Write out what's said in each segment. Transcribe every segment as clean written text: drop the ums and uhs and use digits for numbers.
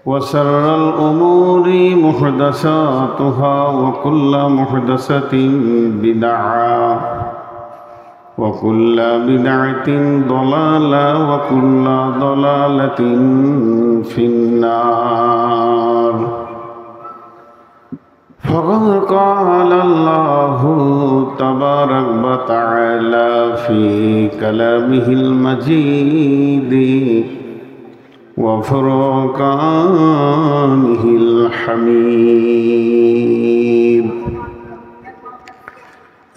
وشر الأمور محدثاتها وكل محدثة بدعة وكل بدعة ضلالة وكل ضلالة في النار. فقد قال الله تبارك وتعالى في كلامه المجيد وفرقانه الحميد.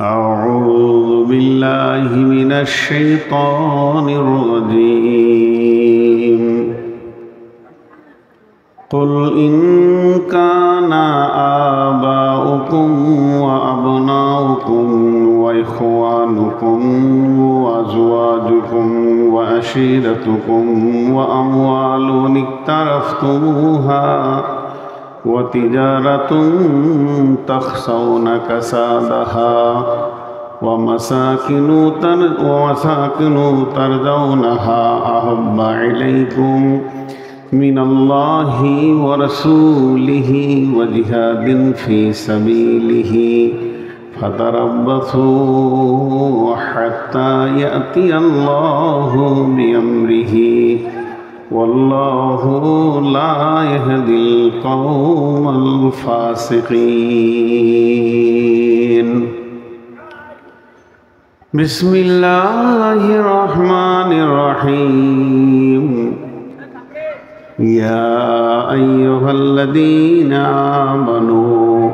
أعوذ بالله من الشيطان الرجيم. قل إن كان آباؤكم وأبناؤكم وإخوانكم وأزواجكم وعشيرتكم وأموال اقترفتموها وتجارة تخشون كسادها ومساكن ترضونها أحب إليكم من الله ورسوله وجهاد في سبيله فتربصوا حتى يأتي الله بأمره والله لا يهدي القوم الفاسقين. بسم الله الرحمن الرحيم. يا أيها الذين آمنوا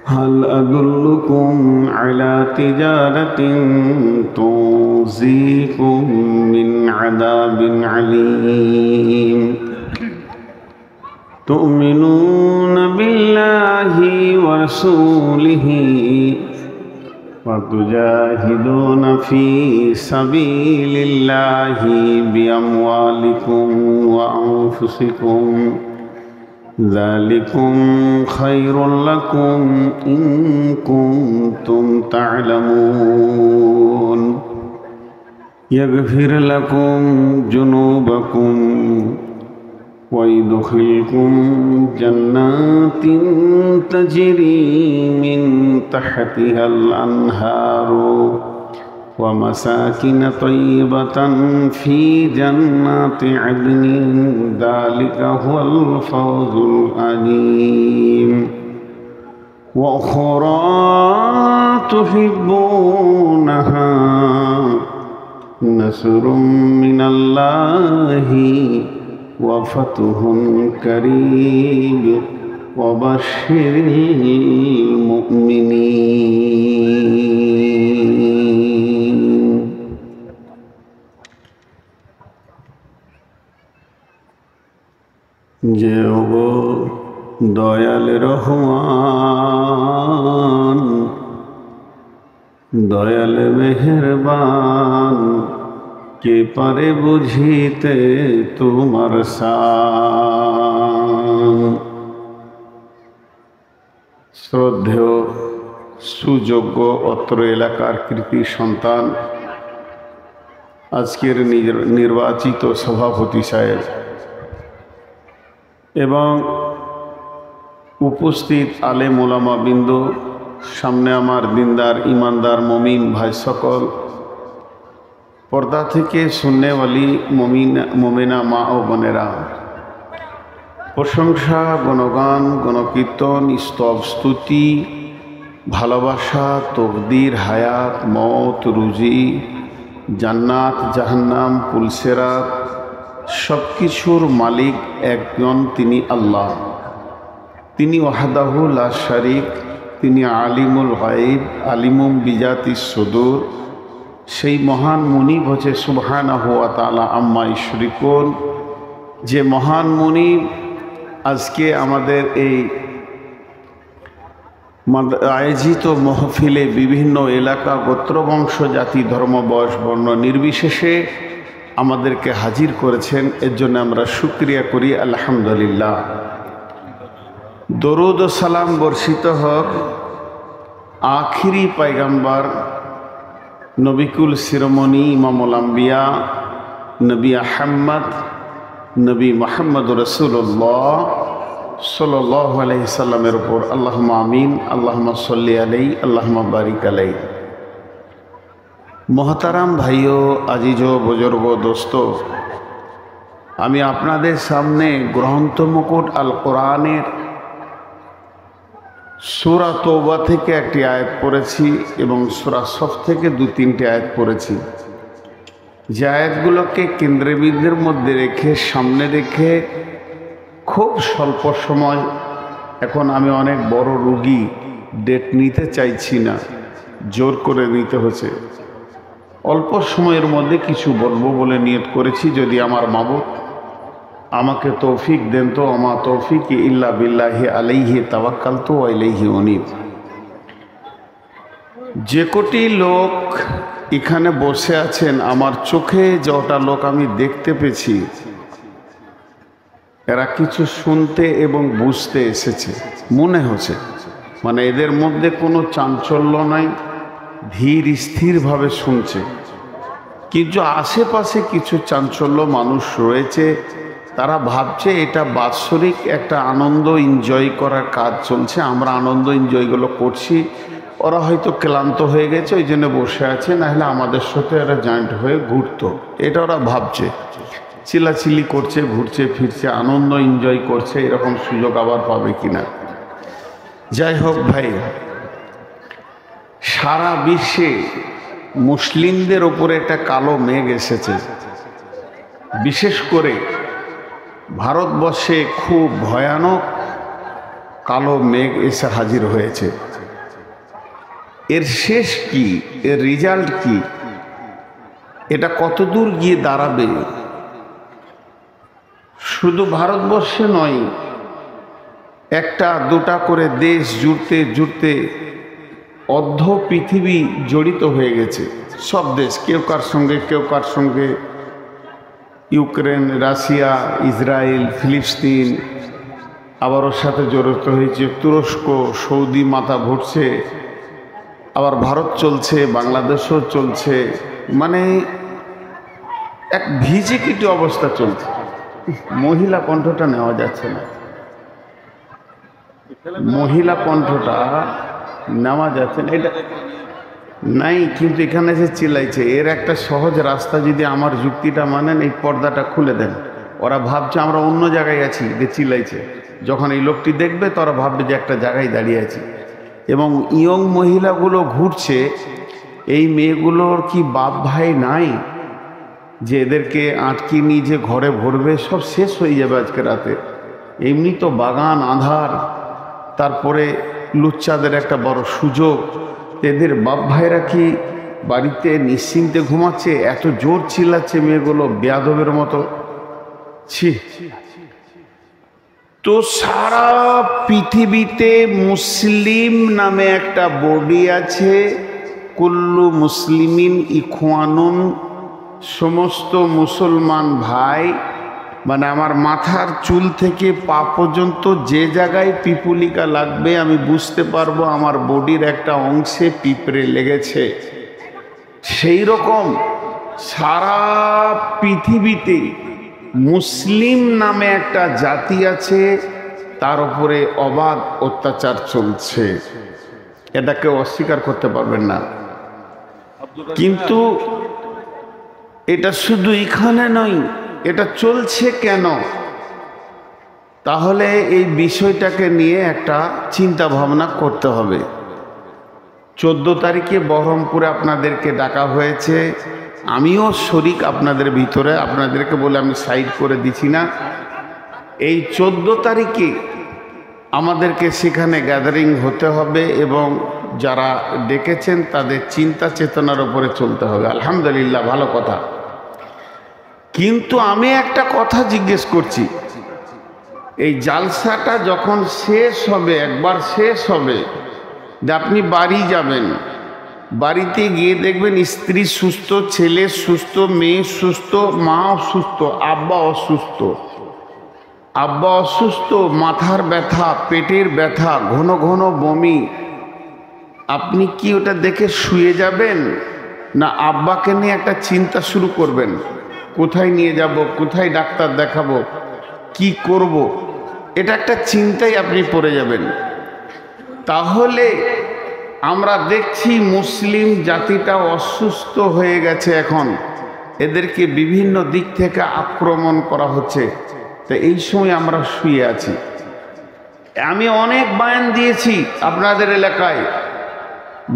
هل أدلكم على تجارة تنجيكم من عذاب عليم تؤمنون بالله ورسوله وتجاهدون في سبيل الله بأموالكم وأنفسكم ذلكم خير لكم إن كنتم تعلمون. يغفر لكم جنوبكم ويدخلكم جنات تجري من تحتها الأنهار ومساكن طيبة في جنات عدن ذلك هو الفوز العظيم. وأخرى تحبونها نصر من الله وفتح قريب وبشر المؤمنين. যে দয়াল রহমান দয়াল মেহেরবান কে পারে বুঝিতে তোমার শান। শ্রদ্ধেয় সুযোগ্য অত্র এলাকার কৃতি সন্তান আজকের নির্বাচিত সভাপতি সাহেব এবং উপস্থিত আলেম ওলামা বৃন্দ, সামনে আমার দিনদার ইমানদার মমিন ভাই সকল, পর্দা থেকে সুন্নেওয়ালি মোমেনা মা ও বোনেরা, প্রশংসা, গণগান, গণকীর্তন, স্তব, স্তুতি, ভালোবাসা, তকদির, হায়াত, মওত, রুজি, জান্নাত, জাহান্নাম, পুলসেরাত, সব কিছুর মালিক একজন, তিনি আল্লাহ। তিনি ওয়াহদাহু লা শারিক, তিনি আলিমুল গায়ব, আলিমুম বিজাতিস সুদূর। সেই মহান মুনিব হচ্ছে সুবহানাহু ওয়া তাআলা আম্মা ইউশরিকুন। যে মহান মুনিব আজকে আমাদের এই আয়োজিত মহফিলে বিভিন্ন এলাকা, গোত্রবংশ, জাতি, ধর্ম, বয়স, বর্ণ নির্বিশেষে আমাদেরকে হাজির করেছেন, এর জন্য আমরা শুকরিয়া করি আলহামদুলিল্লাহ। দরুদ ও সালাম বর্ষিত হোক আখিরি পয়গম্বর নবিকুল শিরোমণি ইমামুল আম্বিয়া নবী আহমদ নবী মুহাম্মদ রাসূলুল্লাহ সাল্লাল্লাহু আলাইহি সাল্লামের উপর আল্লাহুম্মা আমিন, আল্লাহুম্মা সাল্লি আলাইহি, আল্লাহুম্মা বারিক আলাইহি। মোহতারাম ভাইও, আজিজো, বুজুর্গ, দোস্ত, আমি আপনাদের সামনে গ্রন্থ মুকুট আল কোরআনের সূরা তওবা থেকে একটি আয়াত পড়েছি এবং সূরা সফ থেকে 2-3টি আয়াত পড়েছি। যে আয়াতগুলোকে কেন্দ্রবিন্দুর মধ্যে রেখে, সামনে রেখে খুব স্বল্প সময়, এখন আমি অনেক বড় রোগী, ডেট নিতে চাইছি না, জোর করে নিতে হচ্ছে। অল্প সময়ের মধ্যে কিছু বলবো বলে নিয়ত করেছি। যদি আমার মাবুদ আমাকে তৌফিক দেন তো আমা তৌফিক ইল্লা বিল্লাহি আলাইহি তাওয়াক্কালতু ওয়া ইলাইহি উনীব। যে কোটি লোক এখানে বসে আছেন, আমার চোখে যটা লোক আমি দেখতে পেয়েছি, এরা কিছু শুনতে এবং বুঝতে এসেছে মনে হচ্ছে। মানে এদের মধ্যে কোনো চাঞ্চল্য নাই, ধীর স্থিরভাবে শুনছে। কিন্তু আশেপাশে কিছু চাঞ্চল্য মানুষ রয়েছে, তারা ভাবছে এটা বাৎসরিক একটা আনন্দ এনজয় করার কাজ চলছে, আমরা আনন্দ এনজয়গুলো করছি। ওরা হয়তো ক্লান্ত হয়ে গেছে, ওই জন্য বসে আছে, নাহলে আমাদের সাথে এরা জয়েন্ট হয়ে ঘুরতো, এটা ওরা ভাবছে। চিলাচিলি করছে, ঘুরছে ফিরছে, আনন্দ এনজয় করছে, এরকম সুযোগ আবার পাবে কিনা। যাই হোক ভাই, সারা বিশ্বে মুসলিমদের ওপরে একটা কালো মেঘ এসেছে। বিশেষ করে ভারতবর্ষে খুব ভয়ানক কালো মেঘ এসে হাজির হয়েছে। এর শেষ কি, এর রেজাল্ট কি, এটা কতদূর গিয়ে দাঁড়াবে? শুধু ভারতবর্ষে নয়, একটা দুটা করে দেশ জুড়তে জুড়তে অর্ধ পৃথিবী জড়িত হয়ে গেছে। সব দেশ, কেউ কার সঙ্গে কেউ কার সঙ্গে, ইউক্রেন, রাশিয়া, ইসরায়েল, ফিলিস্তিন, আবার ওর সাথে জড়িত হয়েছে তুরস্ক, সৌদি মাথা ভরছে, আবার ভারত চলছে, বাংলাদেশও চলছে। মানে এক ভিজিকিটি অবস্থা চলছে। মহিলা কণ্ঠটা নেওয়া যাচ্ছে না, মহিলা কণ্ঠটা নেওয়া যাচ্ছে না, এটা নাই। কিন্তু এখানে যে চিল্লাইছে, এর একটা সহজ রাস্তা, যদি আমার যুক্তিটা মানেন, এই পর্দাটা খুলে দেন। ওরা ভাবছে আমরা অন্য জায়গায় আছি, যে চিল্লাইছে। যখন এই লোকটি দেখবে, তারা ভাববে যে একটা জায়গায় দাঁড়িয়ে আছি। এবং ইয়ং মহিলাগুলো ঘুরছে, এই মেয়েগুলোর কি বাপ ভাই নাই যে এদেরকে আটকে নিয়ে যে ঘরে ভরবে? সব শেষ হয়ে যাবে আজকে রাতে। এমনি তো বাগান আঁধার, তারপরে লুচ্চাদের একটা বড় সুযোগ। এদের বাপ ভাইরা কি বাড়িতে নিশ্চিন্তে ঘুমাচ্ছে? এত জোর চিল্লাচ্ছে মেয়েগুলো বেয়াদবের মতো। ছি! তো সারা পৃথিবীতে মুসলিম নামে একটা বডি আছে, কুল্লু মুসলিমিন ইখওয়ানুন, সমস্ত মুসলমান ভাই। মানে আমার মাথার চুল থেকে পা পর্যন্ত যে জায়গায় পিপুলিকা লাগবে, আমি বুঝতে পারবো আমার বডির একটা অংশে পিঁপড়ে লেগেছে। সেই রকম সারা পৃথিবীতে মুসলিম নামে একটা জাতি আছে, তার উপরে অবাধ অত্যাচার চলছে। এটা কেউ অস্বীকার করতে পারবেন না। কিন্তু এটা শুধু এখানে নয়, এটা চলছে কেন? তাহলে এই বিষয়টাকে নিয়ে একটা চিন্তা ভাবনা করতে হবে। 14 তারিখে বহরমপুরে আপনাদেরকে ডাকা হয়েছে, আমিও শরিক আপনাদের ভিতরে, আপনাদেরকে বলে আমি সাইড করে দিছি না। এই 14 তারিখে আমাদেরকে সেখানে গ্যাদারিং হতে হবে এবং যারা ডেকেছেন তাদের চিন্তা চেতনার উপরে চলতে হবে। আলহামদুলিল্লাহ, ভালো কথা। কিন্তু আমি একটা কথা জিজ্ঞেস করছি, এই জালসাটা যখন শেষ হবে, একবার শেষ হবে, যে আপনি বাড়ি যাবেন, বাড়িতে গিয়ে দেখবেন স্ত্রী সুস্থ, ছেলে সুস্থ, মেয়ে সুস্থ, মা অসুস্থ, আব্বা অসুস্থ। আব্বা অসুস্থ, মাথার ব্যথা, পেটের ব্যথা, ঘন ঘন বমি। আপনি কি ওটা দেখে শুয়ে যাবেন, না আব্বাকে নিয়ে একটা চিন্তা শুরু করবেন? কোথায় নিয়ে যাব, কোথায় ডাক্তার দেখাবো, কি করব, এটা একটা চিন্তায় আপনি পড়ে যাবেন। তাহলে আমরা দেখছি মুসলিম জাতিটা অসুস্থ হয়ে গেছে, এখন এদেরকে বিভিন্ন দিক থেকে আক্রমণ করা হচ্ছে। তো এই সময় আমরা শুয়ে আছি। আমি অনেক বয়ান দিয়েছি আপনাদের এলাকায়,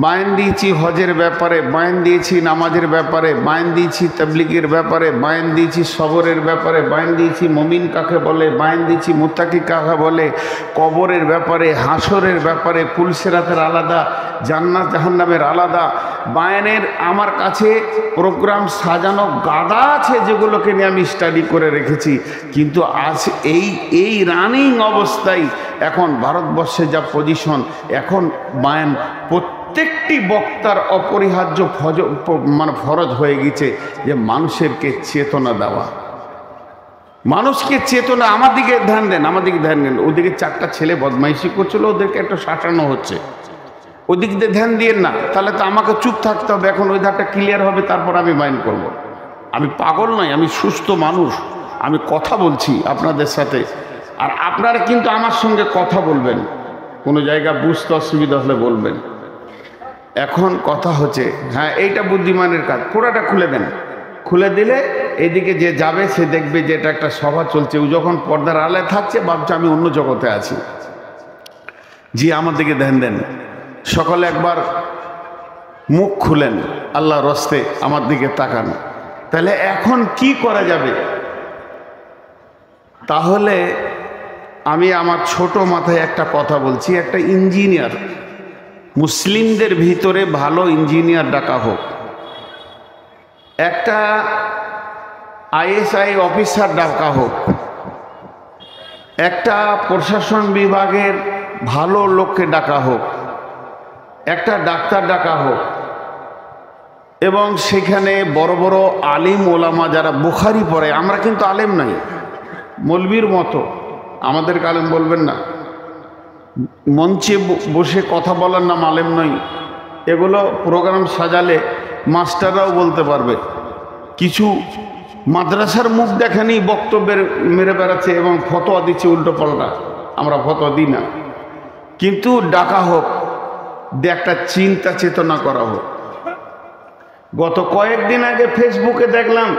বয়ান দিয়েছি হজের ব্যাপারে, বয়ান দিয়েছি নামাজের ব্যাপারে, বয়ান দিয়েছি তাবলীগের ব্যাপারে, বয়ান দিয়েছি সবরের ব্যাপারে, বয়ান দিয়েছি মুমিন কাকে বলে, বয়ান দিয়েছি মুত্তাকি কাকে বলে, কবরের ব্যাপারে, হাসরের ব্যাপারে, পুলসিরাতের আলাদা, জান্নাত জাহান্নামের আলাদা বয়ানের আমার কাছে প্রোগ্রাম সাজানো গাদা আছে, যেগুলোকে নিয়ে আমি স্টাডি করে রেখেছি। কিন্তু আজ এই রানিং অবস্থায় এখন ভারতবর্ষে যা পজিশন, এখন বয়ান প্রত্যেকটি বক্তার অপরিহার্য ফরজ হয়ে গেছে যে মানুষেরকে চেতনা দেওয়া, মানুষকে চেতনা। আমার দিকে ধ্যান দেন, আমার দিকে ধ্যান দেন। ওদিকে 4টা ছেলে বদমাইশি করছিল, ওদেরকে একটা শাসানো হচ্ছে, ওদিক দিয়ে ধ্যান দিয়েন না, তাহলে তো আমাকে চুপ থাকতে হবে। এখন ওই ধারটা ক্লিয়ার হবে, তারপর আমি মাইন্ড করব। আমি পাগল নই, আমি সুস্থ মানুষ, আমি কথা বলছি আপনাদের সাথে। আর আপনারা কিন্তু আমার সঙ্গে কথা বলবেন, কোনো জায়গা বুঝতে অসুবিধা হলে বলবেন। এখন কথা হচ্ছে, হ্যাঁ এইটা বুদ্ধিমানের কাজ, পুরাটা খুলে দেন। খুলে দিলে এদিকে যে যাবে সে দেখবে যে এটা একটা সভা চলছে। ও যখন পর্দার আড়ালে থাকছে ভাবছে আমি অন্য জগতে আছি। জি, আমার দিকে ধ্যান দেন। সকলে একবার মুখ খুলেন, আল্লাহর রাস্তে আমার দিকে তাকান। তাহলে এখন কি করা যাবে? তাহলে আমি আমার ছোট মাথায় একটা কথা বলছি। একটা ইঞ্জিনিয়ার, মুসলিমদের ভিতরে ভালো ইঞ্জিনিয়ার ডাকা হোক, একটা আইএসআই অফিসার ডাকা হোক, একটা প্রশাসন বিভাগের ভালো লোককে ডাকা হোক, একটা ডাক্তার ডাকা হোক, এবং সেখানে বড় বড় আলিম ওলামা যারা বুখারি পড়ে, আমরা কিন্তু আলেম নাই, মৌলবীর মতো আমাদেরকে আলেম বলবেন না। মঞ্চে বসে কথা বলার নাম আলেম নয়। এগুলো প্রোগ্রাম সাজালে মাস্টাররাও বলতে পারবে। কিছু মাদ্রাসার মুখ দেখানি বক্তব্যের মেরে বেড়াচ্ছে এবং ফতোয়া দিচ্ছে উল্টো পাল্টা, আমরা ফতোয়া দিই না। কিন্তু ডাকা হোক, একটা চিন্তা চেতনা করা হোক। গত কয়েকদিন আগে ফেসবুকে দেখলাম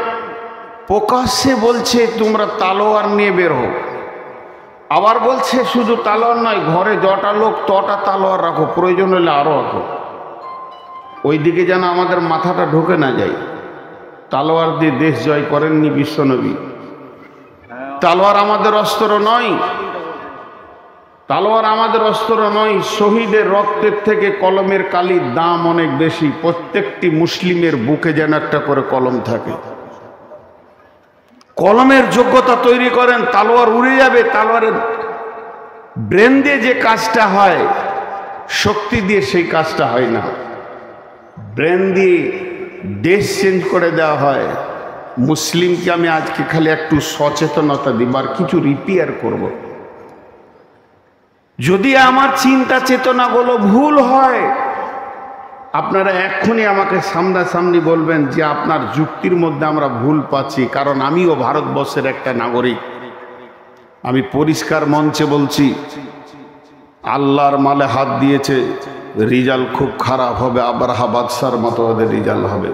প্রকাশ্যে বলছে তোমরা তালোয়ার নিয়ে বের হও। আবার বলছে শুধু তালোয়ার নয়, ঘরে যটা লোক তটা তালোয়ার রাখো, প্রয়োজন হলে আরও রাখো। ওইদিকে যেন আমাদের মাথাটা ঢুকে না যায়। তালোয়ার দিয়ে দেশ জয় করেননি বিশ্বনবী। তালোয়ার আমাদের অস্ত্র নয়, তালোয়ার আমাদের অস্ত্র নয়। শহীদের রক্তের থেকে কলমের কালির দাম অনেক বেশি। প্রত্যেকটি মুসলিমের বুকে যেন একটা করে কলম থাকে। কলমের যোগ্যতা তৈরি করেন, তালোয়ার উড়ে যাবে। তালোয়ারের ব্রেন দিয়ে যে কাজটা হয়, শক্তি দিয়ে সেই কাজটা হয় না। ব্রেন দিয়ে দেশ চেঞ্জ করে দেওয়া হয়। মুসলিমকে আমি আজকে খালি একটু সচেতনতা দিবার, কিছু রিপেয়ার করব। যদি আমার চিন্তা চেতনাগুলো ভুল হয়, আপনারা এক্ষুনি আমাকে সামনাসামনি বলবেন যে আপনার যুক্তির মধ্যে আমরা ভুল পাচ্ছি। কারণ আমিও ভারতবর্ষের একটা নাগরিক। আমি পরিষ্কার মঞ্চে বলছি, আল্লাহর মালে হাত দিয়েছে, রেজাল্ট খুব খারাপ হবে। আবরাহা বাদশার মতো ওদের রেজাল্ট হবে।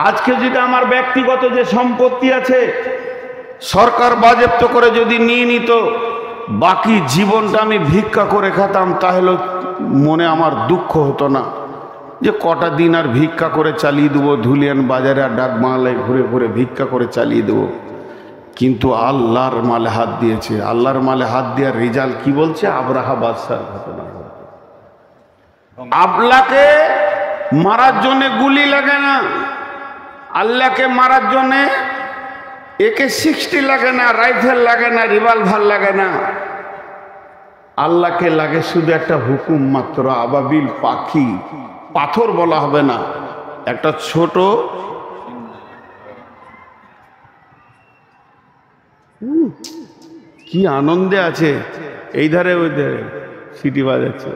আজকে যদি আমার ব্যক্তিগত যে সম্পত্তি আছে সরকার বাজেয়াপ্ত করে যদি নিয়ে নিত, বাকি জীবনটা আমি ভিক্ষা করে খেতাম, তাহলে মনে আমার দুঃখ হতো না যে কটা দিন আর ভিক্ষা করে চালিয়ে দেবো, ধুলিয়ান বাজারে আর ডাক বাংলায় ঘুরে ঘুরে ভিক্ষা করে চালিয়ে দেবো। কিন্তু আল্লাহর মালে হাত দিয়েছে। আল্লাহর মালে হাত দেওয়ার রেজাল্ট কি বলছে? আবরাহা বাদশার ঘটনা। আল্লাহকে মারার জন্যে গুলি লাগে না, আল্লাহকে মারার জন্যে AK-60 লাগে না, রাইফেল লাগে না, রিভলভার লাগে না। আল্লাহকে লাগে শুধু একটা হুকুম মাত্র। আবাবিল পাখি, পাথর বলা হবে না, একটা ছোট কি আনন্দে আছে, এই ধারে ওই ধারে সিটি বাজাচ্ছে।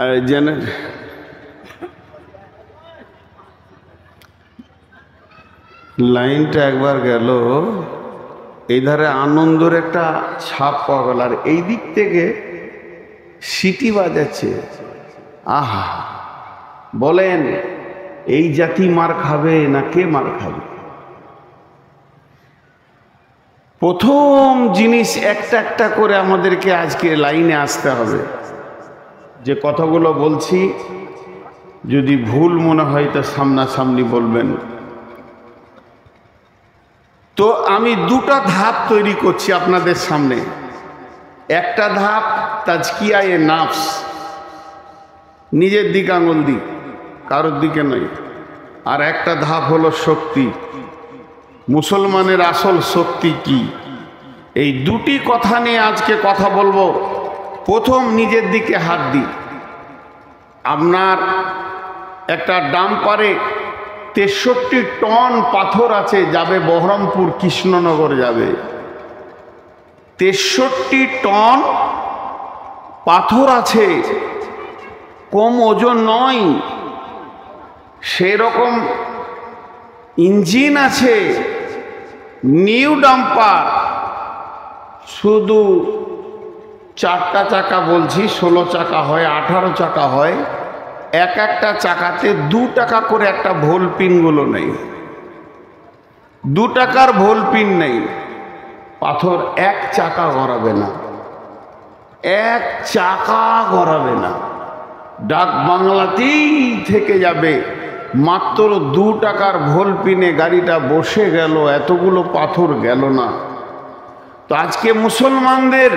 আর জেনে লাইনটা একবার গেল, এই ধারে আনন্দের একটা ছাপ পাওয়া গেল, আর এই দিক থেকে সিটি বাজাচ্ছে। আহা, বলেন এই জাতি মার খাবে না কে মার খাবে? প্রথম জিনিস একটা একটা করে আমাদেরকে আজকে লাইনে আসতে হবে। যে কথাগুলো বলছি যদি ভুল মনে হয় তা সামনাসামনি বলবেন। তো আমি দুটা ধাপ তৈরি করছি আপনাদের সামনে। একটা ধাপ তাজকিয়ায়ে নাফস, নিজের দিকে আঙুল দিক, কারোর দিকে নয়। আর একটা ধাপ হলো শক্তি, মুসলমানের আসল শক্তি কি। এই দুটি কথা নিয়ে আজকে কথা বলবো। প্রথম নিজের দিকে হাত দিই। আপনার একটা ডাম্পারে 63 টন পাথর আছে, যাবে বহরমপুর কৃষ্ণনগর যাবে। 63 টন পাথর আছে, কম ওজন নয়। সেরকম ইঞ্জিন আছে, নিউ ডাম্পার। শুধু 4টা চাকা বলছি, 16 চাকা হয়, 18 চাকা হয়। এক একটা চাকাতে 2 টাকা করে একটা ভোল পিনগুলো নেই, 2 টাকার ভোল পিন নেই। পাথর এক চাকা গড়াবে না, এক চাকা গড়াবে না, ডাক বাংলাতেই থেকে যাবে। মাত্র 2 টাকার ভোল পিনে গাড়িটা বসে গেল, এতগুলো পাথর গেল না। তো আজকে মুসলমানদের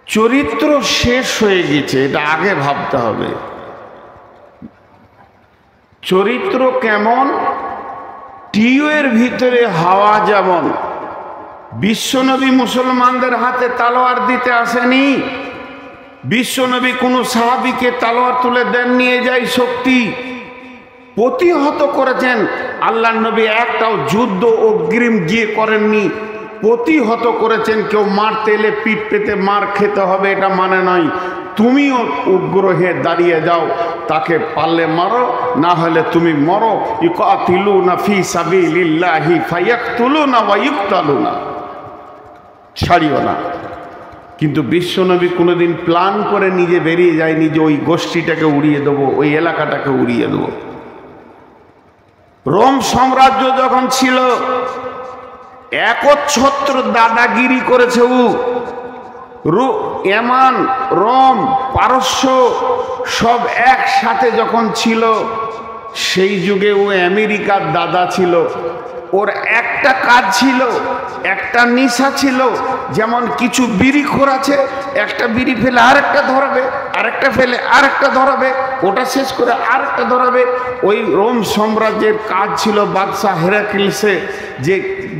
চরিত্র শেষ হয়ে গেছে, এটা আগে ভাবতে হবে। চরিত্র কেমন? টিউয়ের ভিতরে হাওয়া যেমন। বিশ্বনবী মুসলমানদের হাতে তালোয়ার দিতে আসেনি। বিশ্বনবী কোনো সাহাবীকে তালোয়ার তুলে দেন, নিয়ে যাই শক্তি। প্রতিহত করেছেন। আল্লাহ নবী একটাও যুদ্ধ অগ্রিম গিয়ে করেননি, প্রতিহত করেছেন। কেউ মারতে এলে পিঠ পেতে মার খেতে হবে এটা মানে নয়। তুমিও উগ্র হয়ে দাঁড়িয়ে যাও, তাকে পারলে মারো, না হলে তুমি মরো। ইউকাতিলুনা ফি সাবিলিল্লাহি ফায়াকতুলুনা ওয়া ইউকতালুনা, ছাড়িও না। কিন্তু বিশ্বনবী কোনোদিন প্ল্যান করে নিজে বেরিয়ে যায়নি যে ওই গোষ্ঠীটাকে উড়িয়ে দেবো, ওই এলাকাটাকে উড়িয়ে দেবো। রোম সাম্রাজ্য যখন ছিল, একচ্ছত্র দাদাগিরি করেছে। এমান, রোম, পারস্য সব একসাথে যখন ছিল, সেই যুগে ও আমেরিকার দাদা ছিল। ওর একটা কাজ ছিল, একটা নেশা ছিল। যেমন কিছু বিড়িখোর আছে, একটা বিড়ি ফেলে আরেকটা ধরাবে, আরেকটা ফেলে আরেকটা ধরাবে, ওটা শেষ করে আরেকটা ধরাবে। ওই রোম সাম্রাজ্যের কাজ ছিল বাদশাহ হেরাক্লিসে, যে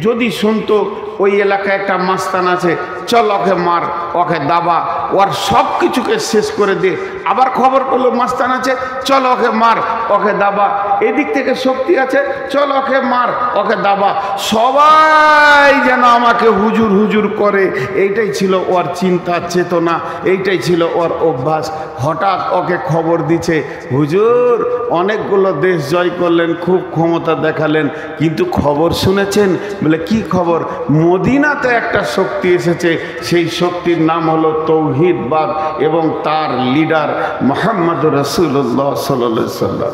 যদি শুনতো ওই এলাকায় একটা মাস্তান আছে, চল ওকে মার, ওকে দাবা, ওর সব কিছুকে শেষ করে দে। আবার খবর পেলো মাস্তান আছে, চল ওকে মার, ওকে দাবা। এদিক থেকে শক্তি আছে, চল ওকে মার, ওকে দাবা। সবাই যেন আমাকে হুজুর হুজুর করে, এইটাই ছিল ওর চিন্তা চেতনা, এইটাই ছিল ওর অভ্যাস। হঠাৎ ওকে খবর দিচ্ছে, হুজুর অনেকগুলো দেশ জয় করলেন, খুব ক্ষমতা দেখালেন, কিন্তু খবর শুনেছেন? বলে কি খবর? মদিনাতে একটা শক্তি এসেছে, সেই শক্তির নাম হলো তৌহিদবাদ, এবং তার লিডার মুহাম্মদ রাসূলুল্লাহ সাল্লাল্লাহু আলাইহি সাল্লাম।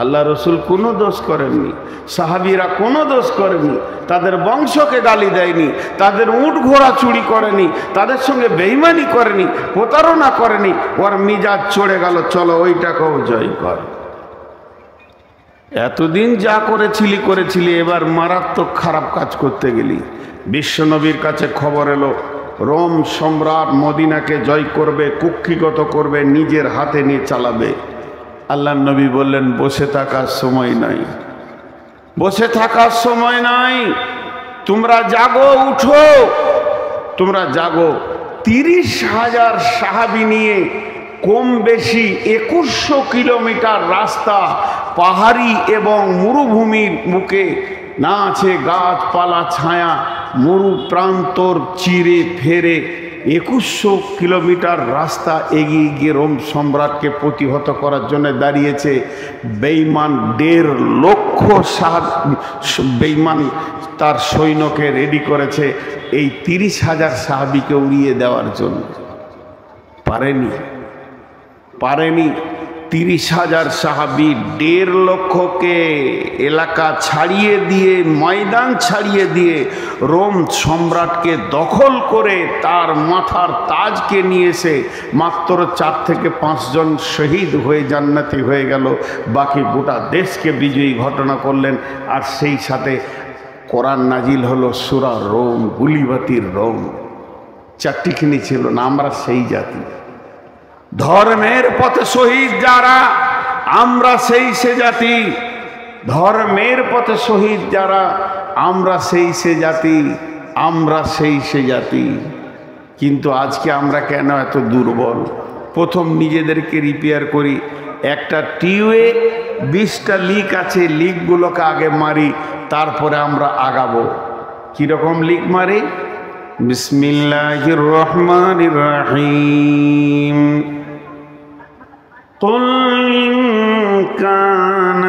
আল্লাহ রসুল কোনো দোষ করেননি, সাহাবীরা কোনো দোষ করেনি, তাদের বংশকে গালি দেয়নি, তাদের উট ঘোড়া চুরি করেনি, তাদের সঙ্গে বেঈমানি করেনি, প্রতারণা করেনি। ওর মিজাজ চড়ে গেল, চলো ওইটাকেও জয় কর। এতদিন যা করেছিলি, এবার মারাত্মক খারাপ কাজ করতে গেলি। বিশ্বনবীর কাছে খবর এলো, রোম সম্রাট মদিনাকে জয় করবে, কুক্ষিগত করবে, নিজের হাতে নিয়ে চালাবে। আল্লাহ নবী বললেন, বসে থাকার সময় নাই, বসে থাকার সময় নাই, তোমরা জাগো, উঠো, তোমরা জাগো। 30,000 সাহাবী নিয়ে কম বেশি 2100 কিলোমিটার রাস্তা পাহাড়ি এবং মরুভূমির বুকে না আছে গাছপালা ছায়া, মরু প্রান্তর চিরে ফেরে 2100 কিলোমিটার রাস্তা এগিয়ে গিয়ে রোম সম্রাটকে প্রতিহত করার জন্য দাঁড়িয়েছে। বেঈমান 1.5 লক্ষ বেঈমান তার সৈন্যকে রেডি করেছে এই 30,000 সাহাবীকে উড়িয়ে দেওয়ার জন্য। পারেনি 30,000 সাহাবী 1.5 লক্ষকে এলাকা ছাড়িয়ে দিয়ে, ময়দান ছাড়িয়ে দিয়ে রোম সম্রাটকে দখল করে তার মাথার তাজকে নিয়ে এসে মাত্র 4 থেকে 5 জন শহীদ হয়ে জান্নাতি হয়ে গেল। বাকি গোটা দেশকে বিজয়ী ঘটনা করলেন। আর সেই সাথে কোরআন নাজিল হলো সূরা রোম, গুলিবাতির রোম। 4টিখানি ছিল না। আমরা সেই জাতি, ধর্মের পথে শহীদ যারা, আমরা সেই সে জাতি। ধর্মের পথে শহীদ যারা, আমরা সেই সে জাতি, আমরা সেই সে জাতি। কিন্তু আজকে আমরা কেন এত দুর্বল? প্রথম নিজেদেরকে রিপেয়ার করি। একটা টিউবে 20টা লিক আছে, লিকগুলোকে আগে মারি, তারপরে আমরা আগাবো। কীরকম লিক মারি? বিসমিল্লাহির রহমানির রহিম। قل إن كان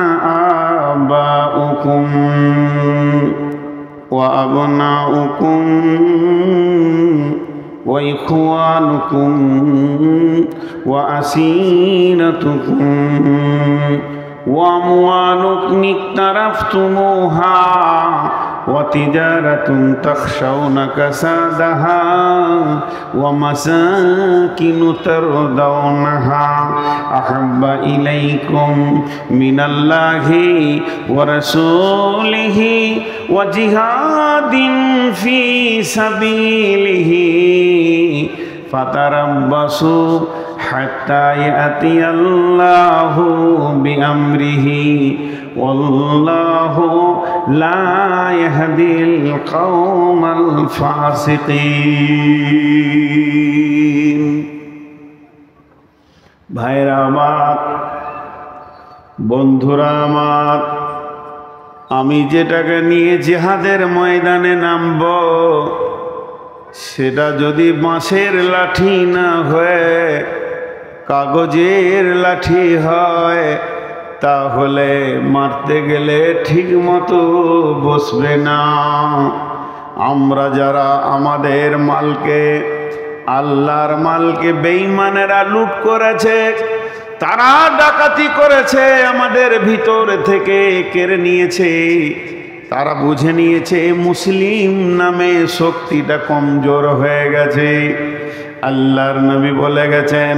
آباؤكم وأبناؤكم وإخوانكم وعشيرتكم وأموال اقترفتموها وتجارة تخشون كسادها ومساكن ترضونها أحب إليكم من الله ورسوله وجهاد في سبيله فتربصوا حتى يأتي الله بأمره والله لا يهدي القوم الفاسقين। ভাইরা আমার, বন্ধুরা আমার, আমি যেটাকে নিয়ে জিহাদের ময়দানে নামব, সেটা যদি বাঁশের লাঠি না হয়ে কাগজের লাঠি হয়, তাহলে মারতে গেলে ঠিক মতো বসবে না। আমরা যারা আমাদের মালকে, আল্লাহর মালকে বেঈমানেরা লুট করেছে, তারা ডাকাতি করেছে, আমাদের ভিতর থেকে কেড়ে নিয়েছে, তারা বুঝে নিয়েছে মুসলিম নামে শক্তিটা কমজোর হয়ে গেছে। আল্লাহর নবী বলে গেছেন,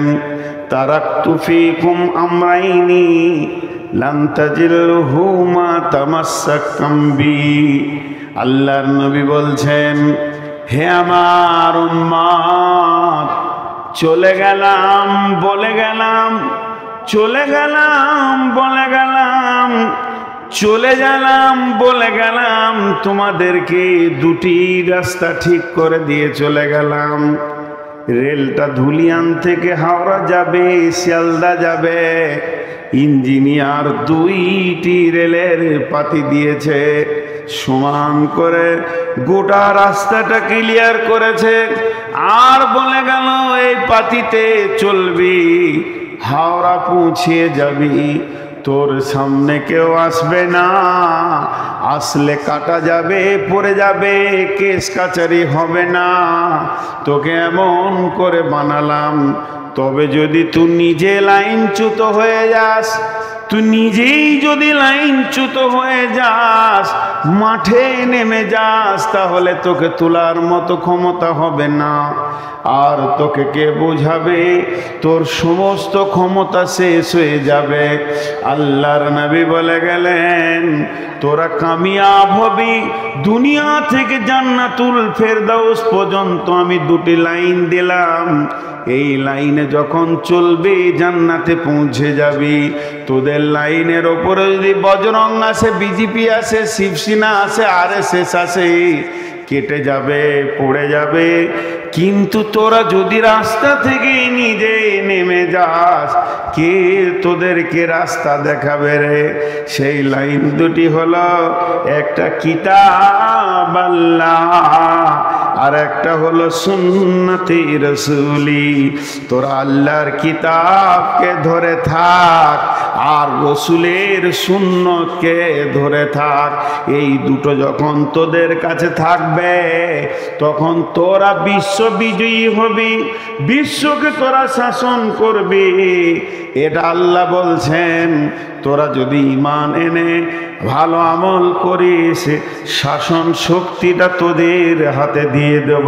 তারাকতু ফীকুম আমরাইনি লান তাজিলহুমা তামাসসাকতুম বি। আল্লাহর নবী বলছেন, হে আমার উম্মত, চলে গেলাম বলে গেলাম, চলে গেলাম বলে গেলাম, চলে গেলাম বলে গেলাম, তোমাদেরকে 2টি রাস্তা ঠিক করে দিয়ে চলে গেলাম। রেলটা ধুলিয়ান থেকে হাওড়া যাবে, শিয়ালদা যাবে। ইঞ্জিনিয়ার 2টি রেলের পাতি দিয়েছে, সমান করে গোটা রাস্তাটা ক্লিয়ার করেছে। আর বলে গেল, এই পাতিতে চলবি, হাওড়া পৌঁছিয়ে যাবি, তোর সামনে কেউ আসবে না, আসলে কাটা যাবে, পড়ে যাবে, কেস কাচারি হবে না। তোকে এমন করে বানালাম, তবে যদি তুই নিজে লাইনচ্যুত হয়ে যাস, তুই নিজেই যদি লাইনচ্যুত হয়ে যাস, মাঠে নেমে যাস, তাহলে তোকে তোলার মতো ক্ষমতা হবে না। আর তোকে কে বোঝাবে? তোর সমস্ত ক্ষমতা শেষ হয়ে যাবে। আল্লাহর নবী বলে গেলেন, তোরা কামিয়াব হবি। দুনিয়া থেকে জান্নাতুল ফেরদাউস পর্যন্ত আমি 2টি লাইন দিলাম, এই লাইনে যখন চলবি জান্নাতে পৌঁছে যাবি। তোদের লাইনের ওপরে যদি বজরং আসে, বিজেপি আসে, শিবসেনা আসে, RSS আসে, কেটে যাবে, পড়ে যাবে। কিন্তু তোরা যদি রাস্তা থেকে নিজে নেমে যাস, কে তোদেরকে রাস্তা দেখাবে রে? সেই লাইন দুটি হলো, একটা কিতাব আল্লাহ আর একটা হলো সুন্নতি রাসূলি। তোরা আল্লাহর কিতাবকে ধরে থাক আর রাসূলের সুন্নতকে ধরে থাক। এই দুটো যখন তোদের কাছে থাকবে তখন তোরা বিশ্ব বিজয়ী হবি, বিশ্বকে তোরা শাসন করবি। এটা আল্লাহ বলছেন। তোরা যদি ঈমান এনে ভালো আমল করিস, শাসন শক্তিটা তোদের হাতে দিয়ে দেব।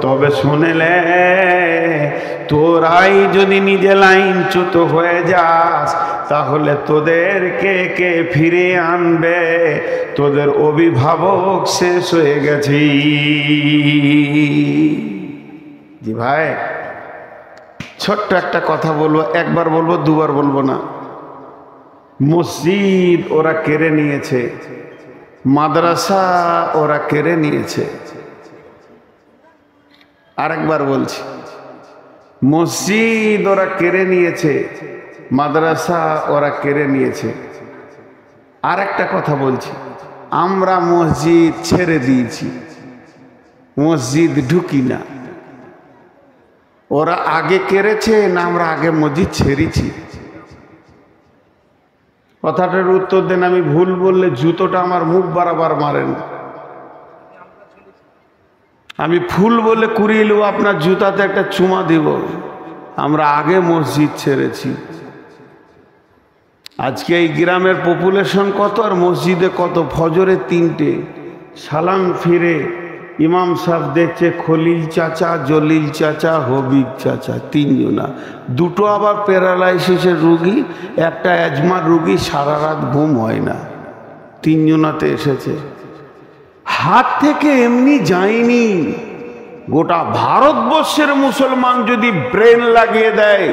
তবে শুনেলে, তোরাই যদি নিজে লাইনচ্যুত হয়ে যাস, তাহলে তোদেরকে কে ফিরে আনবে? তোদের অভিভাবক শেষ হয়ে গেছে। জি ভাই, ছোট্ট একটা কথা বলবো, একবার বলবো, দুবার বলবো না। মসজিদ ওরা কেড়ে নিয়েছে, মাদ্রাসা ওরা কেড়ে নিয়েছে। আরেকবার বলছি, মসজিদ ওরা কেড়ে নিয়েছে, মাদ্রাসা ওরা কেড়ে নিয়েছে। আরেকটা কথা বলছি, আমরা মসজিদ ছেড়ে দিয়েছি, মসজিদ ঢুকি না। ওরা আগে কেড়েছে না আমরা আগে মসজিদ ছেড়েছি? কথাটার উত্তর দেন। আমি ভুল বললে জুতোটা আমার মুখ বারবার মারেন। আমি ফুল বলে কুড়িয়ে নেব, আপনার জুতাতে একটা চুমা দিব। আমরা আগে মসজিদ ছেড়েছি। আজকে এই গ্রামের পপুলেশন কত আর মসজিদে কত? ফজরে 3টে, সালাম ফিরে ইমাম সাহেব দেখছে খলিল চাচা, জলিল চাচা, হবিব চাচা, 3 জনা। 2টো আবার প্যারালাইসিসের রুগী, একটা অ্যাজমার রুগী, সারা রাত ঘুম হয় না। 3 জনাতে এসেছে। হাত থেকে এমনি যায়নি। গোটা ভারতবর্ষের মুসলমান যদি ব্রেন লাগিয়ে দেয়,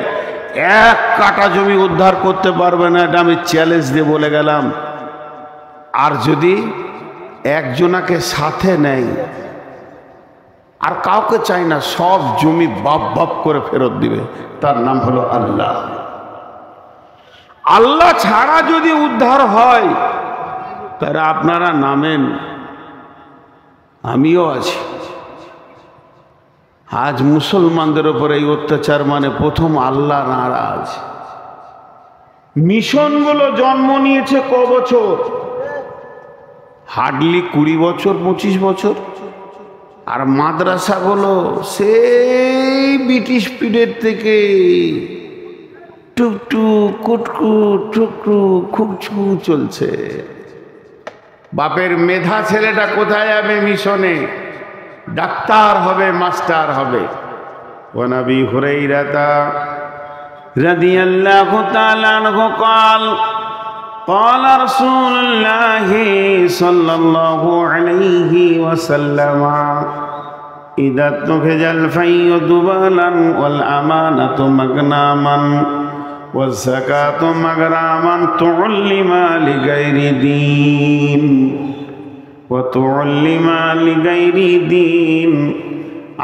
1 কাঠা জমি উদ্ধার করতে পারবে না। এটা আমি চ্যালেঞ্জ দিয়ে বলে গেলাম। আর যদি একজনাকে সাথে নেয়, আর কাউকে চাই না, সব জমি বাপ বাপ করে ফেরত দিবে। তার নাম হলো আল্লাহ। আল্লাহ ছাড়া যদি উদ্ধার হয়, তারা আপনারা নামেন, আমিও আছি। আজ মুসলমানদের উপর এই অত্যাচার মানে প্রথম আল্লাহ নারাজ। মিশনগুলো জন্ম নিয়েছে ক বছর? হার্ডলি 20 বছর, 25 বছর। আর মাদ্রাসাগুলো সেই ব্রিটিশ পিরিয়ড থেকে টুকটুক কুটকুট টুকটুক খুকছু চলছে। বাপের মেধা ছেলেটা কোথায় যাবে মিশনে? ডাক্তার হবে, মাস্টার হবে। ওয়া নবী হুরায়রা রাদিয়াল্লাহু তাআলা আনহু قال قال رسول الله صلى الله عليه وسلم إذا اتخذ الفي دبالا والأمانة مغناما والزكاة مغراما تعلم لغير دين وتعلم لغير دين।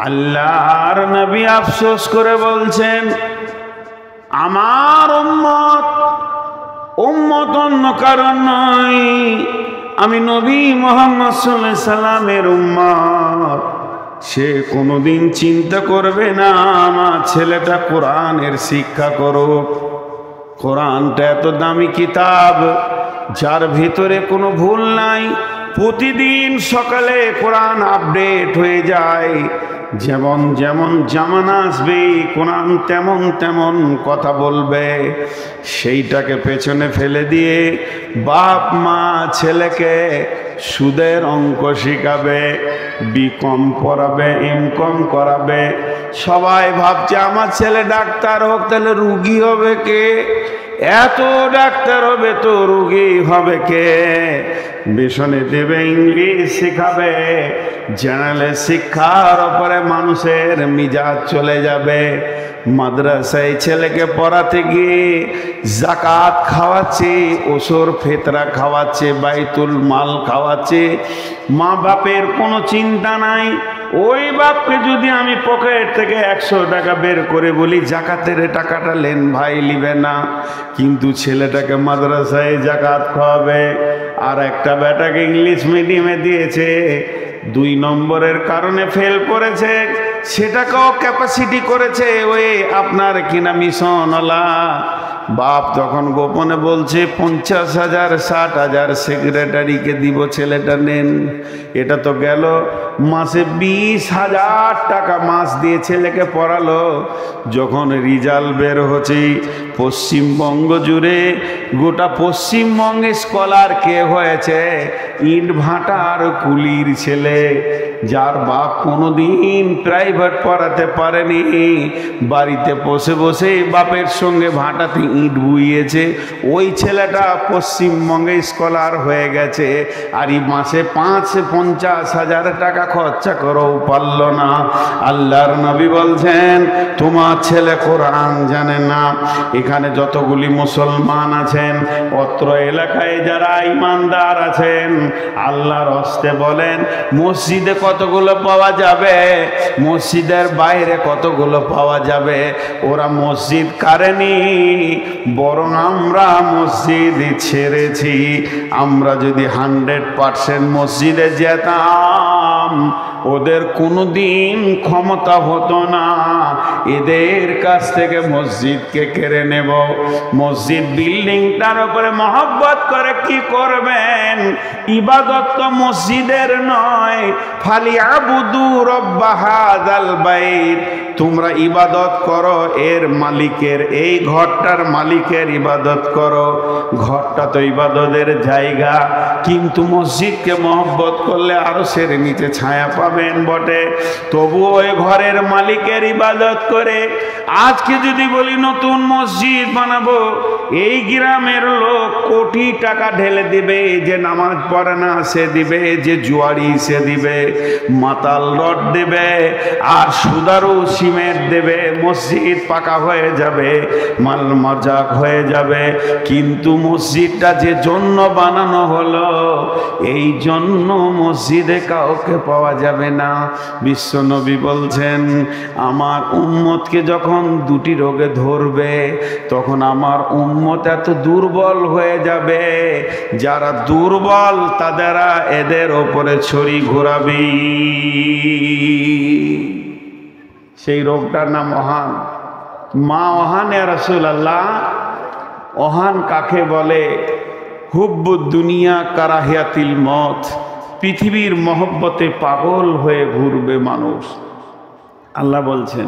আল্লাহর নবী আফসোস করে বলছেন, আমার উম্মত অন্য কারণ নয়, আমি নবী মুহাম্মদ সাল্লাল্লাহু আলাইহি সাল্লামের উম্মত। সে কোনোদিন চিন্তা করবে না আমার ছেলেটা কোরআনের শিক্ষা করুক। কোরআনটা এত দামি কিতাব, যার ভিতরে কোনো ভুল নাই। প্রতিদিন সকালে কোরআন আপডেট হয়ে যায়। যেমন যেমন জামানা আসবে, কোরআন তেমন তেমন কথা বলবে। সেইটাকে পেছনে ফেলে দিয়ে বাপ মা ছেলেকে সুদের অঙ্ক শিখাবে, বিকম পড়াবে, এমকম করাবে। সবাই ভাবছে আমার ছেলে ডাক্তার হোক, তাহলে রুগী হবে কে? এত ডাক্তার হবে তো রুগী হবে কে? মিশনে দেবে ইংলিশ শেখাবে, জেনারেল শিক্ষার উপরে মানুষের মিজাজ চলে যাবে। মাদ্রাসায় ছেলেকে পড়াতে গিয়ে জাকাত খাওয়াচ্ছে, ওসর ফেতরা খাওয়াচ্ছে, বাইতুল মাল খাওয়াচ্ছে। মা বাপের কোনো চিন্তা নাই। ওই বাপকে যদি আমি পকেট থেকে 100 টাকা বের করে বলি জাকাতের টাকাটা লেন ভাই, লিবে না। কিন্তু ছেলেটাকে মাদ্রাসায় জাকাত খাওয়াবে, আর একটা বেটাকে ইংলিশ মিডিয়ামে দিয়েছে, 2 নম্বরের কারণে ফেল করেছে, সেটাকেও ক্যাপাসিটি করেছে ওই আপনার কিনা মিশনওয়ালা বাপ। তখন গোপনে বলছে 50,000 60,000 সেক্রেটারিকে দিব, ছেলেটা নেন। এটা তো গেল মাসে 20,000 টাকা মাস দিয়ে ছেলেকে পড়ালো। যখন রেজাল্ট বের হচ্ছে পশ্চিমবঙ্গ জুড়ে, গোটা পশ্চিমবঙ্গে স্কলার কে হয়েছে? ইট ভাটার কুলির ছেলে, যার বাপ কোনোদিন প্রাইভেট পড়াতে পারেনি, বাড়িতে বসে বসে বাপের সঙ্গে ভাটাতে ইট বুইয়েছে, ওই ছেলেটা পশ্চিমবঙ্গে স্কলার হয়ে গেছে। আর এই মাসে 50,000 টাকা খরচা করেও পারল না। আল্লাহর নবী বলছেন তোমার ছেলে কোরআন জানে না। এখানে যতগুলি মুসলমান আছেন, অত্র এলাকায় যারা ইমানদার আছেন, আল্লাহর হস্তে বলেন মসজিদে কতগুলো পাওয়া যাবে, মসজিদের বাইরে কতগুলো পাওয়া যাবে। ওরা মসজিদ কারেনি, বরং আমরা মসজিদ ছেড়েছি। আমরা যদি 100% মসজিদে যেতাম, ওদের কোনোদিন ক্ষমতা হতো না এদের কাছ থেকে মসজিদকে কেড়ে নেব। মসজিদ বিল্ডিংটার উপরে মহব্বত করে কি করবেন? ইবাদত তো মসজিদের নয়। ফালিয়াবুদু রব্ব হাযাল বাইত, তোমরা ইবাদত করো এর মালিকের, এই ঘরটার মালিকের ইবাদত করো। ঘরটা তো ইবাদতের জায়গা, কিন্তু মসজিদকে মহব্বত করলে আরশের নিচে ছায়া পাবেন বটে। তবুও ওই ঘরের মালিকের ইবাদত করে। আজকে যদি বলি নতুন মসজিদ বানাবো, এই গ্রামের লোক কোটি টাকা ঢেলে দিবে, যে নামাজ পড়ে না সে দিবে, যে জুয়ারি সে দিবে, মাতাল রড দেবে, আর সুদারু সিমেন্ট দেবে, মসজিদ পাকা হয়ে যাবে, মাল মজাক হয়ে যাবে। কিন্তু মসজিদটা যে জন্য বানানো হলো, এই জন্য মসজিদে কাউকে পাওয়া যাবে না। বিশ্বনবী বলছেন আমার উম্মতকে যখন 2টি রোগে ধরবে, তখন আমার উম্মত এত দুর্বল হয়ে যাবে, যারা দুর্বল তাদেরা এদের ওপরে ছড়ি ঘোরাবি। সেই রোগটার নাম ওহান। মা ওহান ইয়া রাসূলুল্লাহ। ওহান কাকে বলে? হুব্বুদ দুনিয়া কারাহিয়াতিল মত, পৃথিবীর মহব্বতে পাগল হয়ে ঘুরবে মানুষ। আল্লাহ বলছেন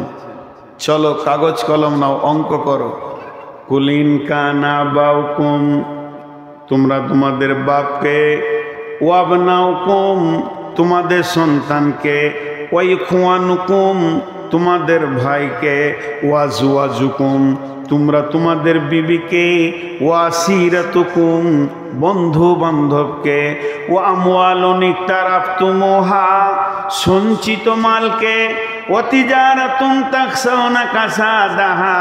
চলো কাগজ কলম নাও, অঙ্ক করো। কুলিন কানা বাউকুম, তোমরা তোমাদের বাপকে, ওয়াবনাউকুম তোমাদের সন্তানকে, ওয়াইখওয়ানুকুম তোমাদের ভাইকে, ওয়াজওয়াজুকুম তোমরা তোমাদের বিবিকে, ওয়াসিরাতুকুম বন্ধু বান্ধবকে, ও আমওয়ালুন ইকতারাফতুমুহা সঞ্চিত মালকে, ও তিজারাতুন তাখসাউনা কাসাদাহা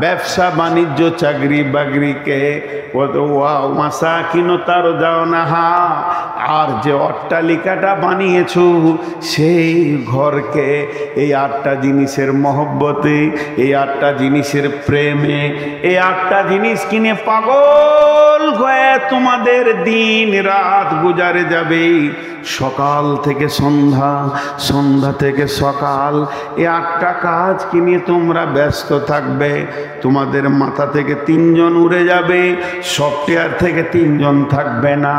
ব্যবসা বাণিজ্য চাকরি বাকরিকে, ও মাসাকিন তারজাউনাহা আর যে অট্টালিকাটা বানিয়েছো সেই ঘরকে। এই 8টা জিনিসের মহব্বতে, এই 8টা জিনিসের প্রেমে, এই 8টা জিনিস কিনে পাগল হয়ে তোমাদের দিন রাত গুজারে যাবে। সকাল থেকে সন্ধ্যা, সন্ধ্যা থেকে সকাল, এই 8টা কাজ কিনে তোমরা ব্যস্ত থাকবে। তোমাদের মাথা থেকে 3 জন উড়ে যাবে, সফটওয়্যার থেকে 3 জন থাকবে না।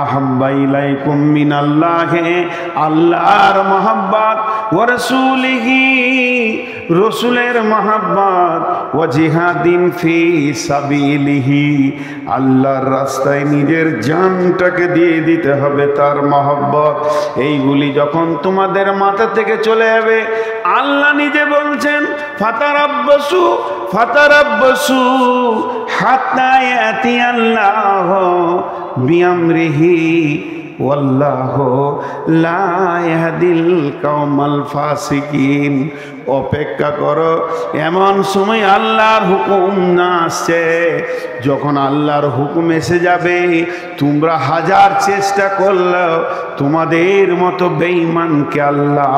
আহাব্বা ইলাইকুম মিনাল্লাহি, আল্লাহর মহব্বত, ওয়া রাসূলিহি রসুলের মহব্বত, ওয়া জিহাদিন ফি সাবিলিহি আল্লাহর রাস্তায় নিজের জানটাকে দিয়ে দিতে হবে তার মহব্বত। এইগুলি যখন তোমাদের মাথা থেকে চলে যাবে, আল্লাহ নিজে বলছেন ফাতারাব্বাসু ফাতারাব্বাসু হাত্তা ইয়াতি আল্লাহ বিআমরিহি, ওয়াল্লাহু লা ইয়াহদিল কওমাল ফাসিকিন। অপেক্ষা করো, এমন সময় আল্লাহর হুকুম না আসছে, যখন আল্লাহর হুকুম এসে যাবে তোমরা হাজার চেষ্টা করলেও তোমাদের মতো বেঈমানকে আল্লাহ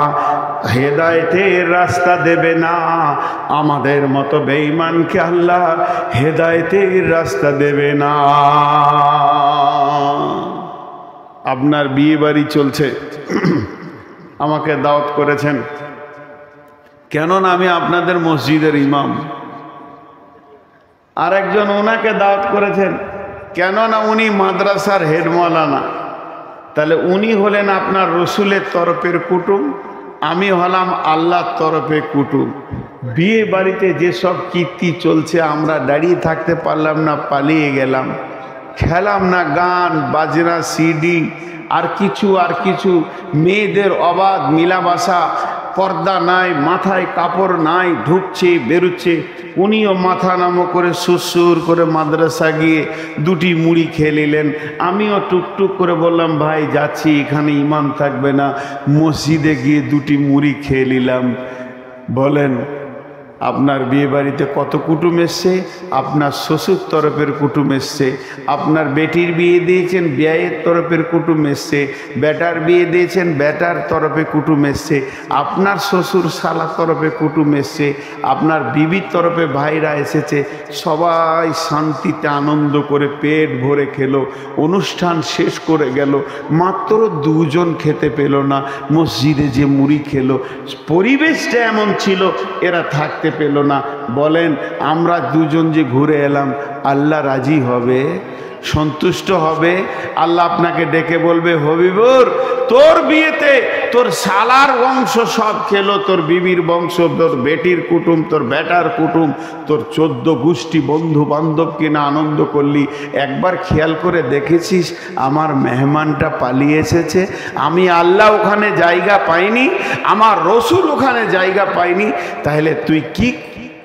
হেদায়েতের রাস্তা দেবে না। আমাদের মতো বেঈমানকে আল্লাহ হেদায়েতের রাস্তা দেবে না। আপনার বিয়ে বাড়ি চলছে, আমাকে দাওয়াত করেছেন, কেননা আমি আপনাদের মসজিদের ইমাম। আরেকজন ওনাকে দাওয়াত করেছেন, কেননা উনি মাদ্রাসার হেড মাওলানা। তাহলে উনি হলেন আপনার রসুলের তরফের কুটুম, আমি হলাম আল্লাহর তরফে কুটুম। বিয়ে বাড়িতে যেসব কীর্তি চলছে আমরা দাঁড়িয়ে থাকতে পারলাম না, পালিয়ে গেলাম, খেলাম না গান বাজনা সিডি আর কিছু মেয়েদের অবাধ মিলাবাসা, পর্দা নাই, মাথায় কাপড় নাই, ঢুকছে বেরোচ্ছে। উনিও মাথা নামো করে সুরসুর করে মাদ্রাসা গিয়ে দুটি মুড়ি খেয়ে নিলেন। আমিও টুকটুক করে বললাম ভাই যাচ্ছি, এখানে ইমাম থাকবে না, মসজিদে গিয়ে দুটি মুড়ি খেয়ে নিলাম। বলেন আপনার বিয়ে বাড়িতে কত কুটুম এসছে? আপনার শ্বশুর তরফের কুটুম এসছে, আপনার বেটির বিয়ে দিয়েছেন বিয়ের তরফের কুটুম এসছে, বেটার বিয়ে দিয়েছেন বেটার তরফে কুটুম এসছে, আপনার শ্বশুর শালার তরফে কুটুম এসছে, আপনার বিবির তরফে ভাইরা এসেছে। সবাই শান্তিতে আনন্দ করে পেট ভরে খেলো, অনুষ্ঠান শেষ করে গেল। মাত্র দুজন খেতে পেল না, মসজিদে যে মুড়ি খেলো। পরিবেশটা এমন ছিল এরা থাকতে পেল না। বলেন আমরা দুজন যে ঘুরে এলাম, আল্লাহ রাজি হবে, সন্তুষ্ট হবে? আল্লাহ আপনাকে ডেকে বলবে হবিবুর তোর বিয়েতে তোর শালার বংশ সব খেলো, তোর বিবির বংশ, তোর বেটির কুটুম, তোর বেটার কুটুম, তোর 14 গোষ্ঠী বন্ধু বান্ধব কিনা আনন্দ করলি। একবার খেয়াল করে দেখেছিস আমার মেহমানটা পালিয়ে এসেছে? আমি আল্লাহ ওখানে জায়গা পাইনি, আমার রসুল ওখানে জায়গা পাইনি। তাহলে তুই কি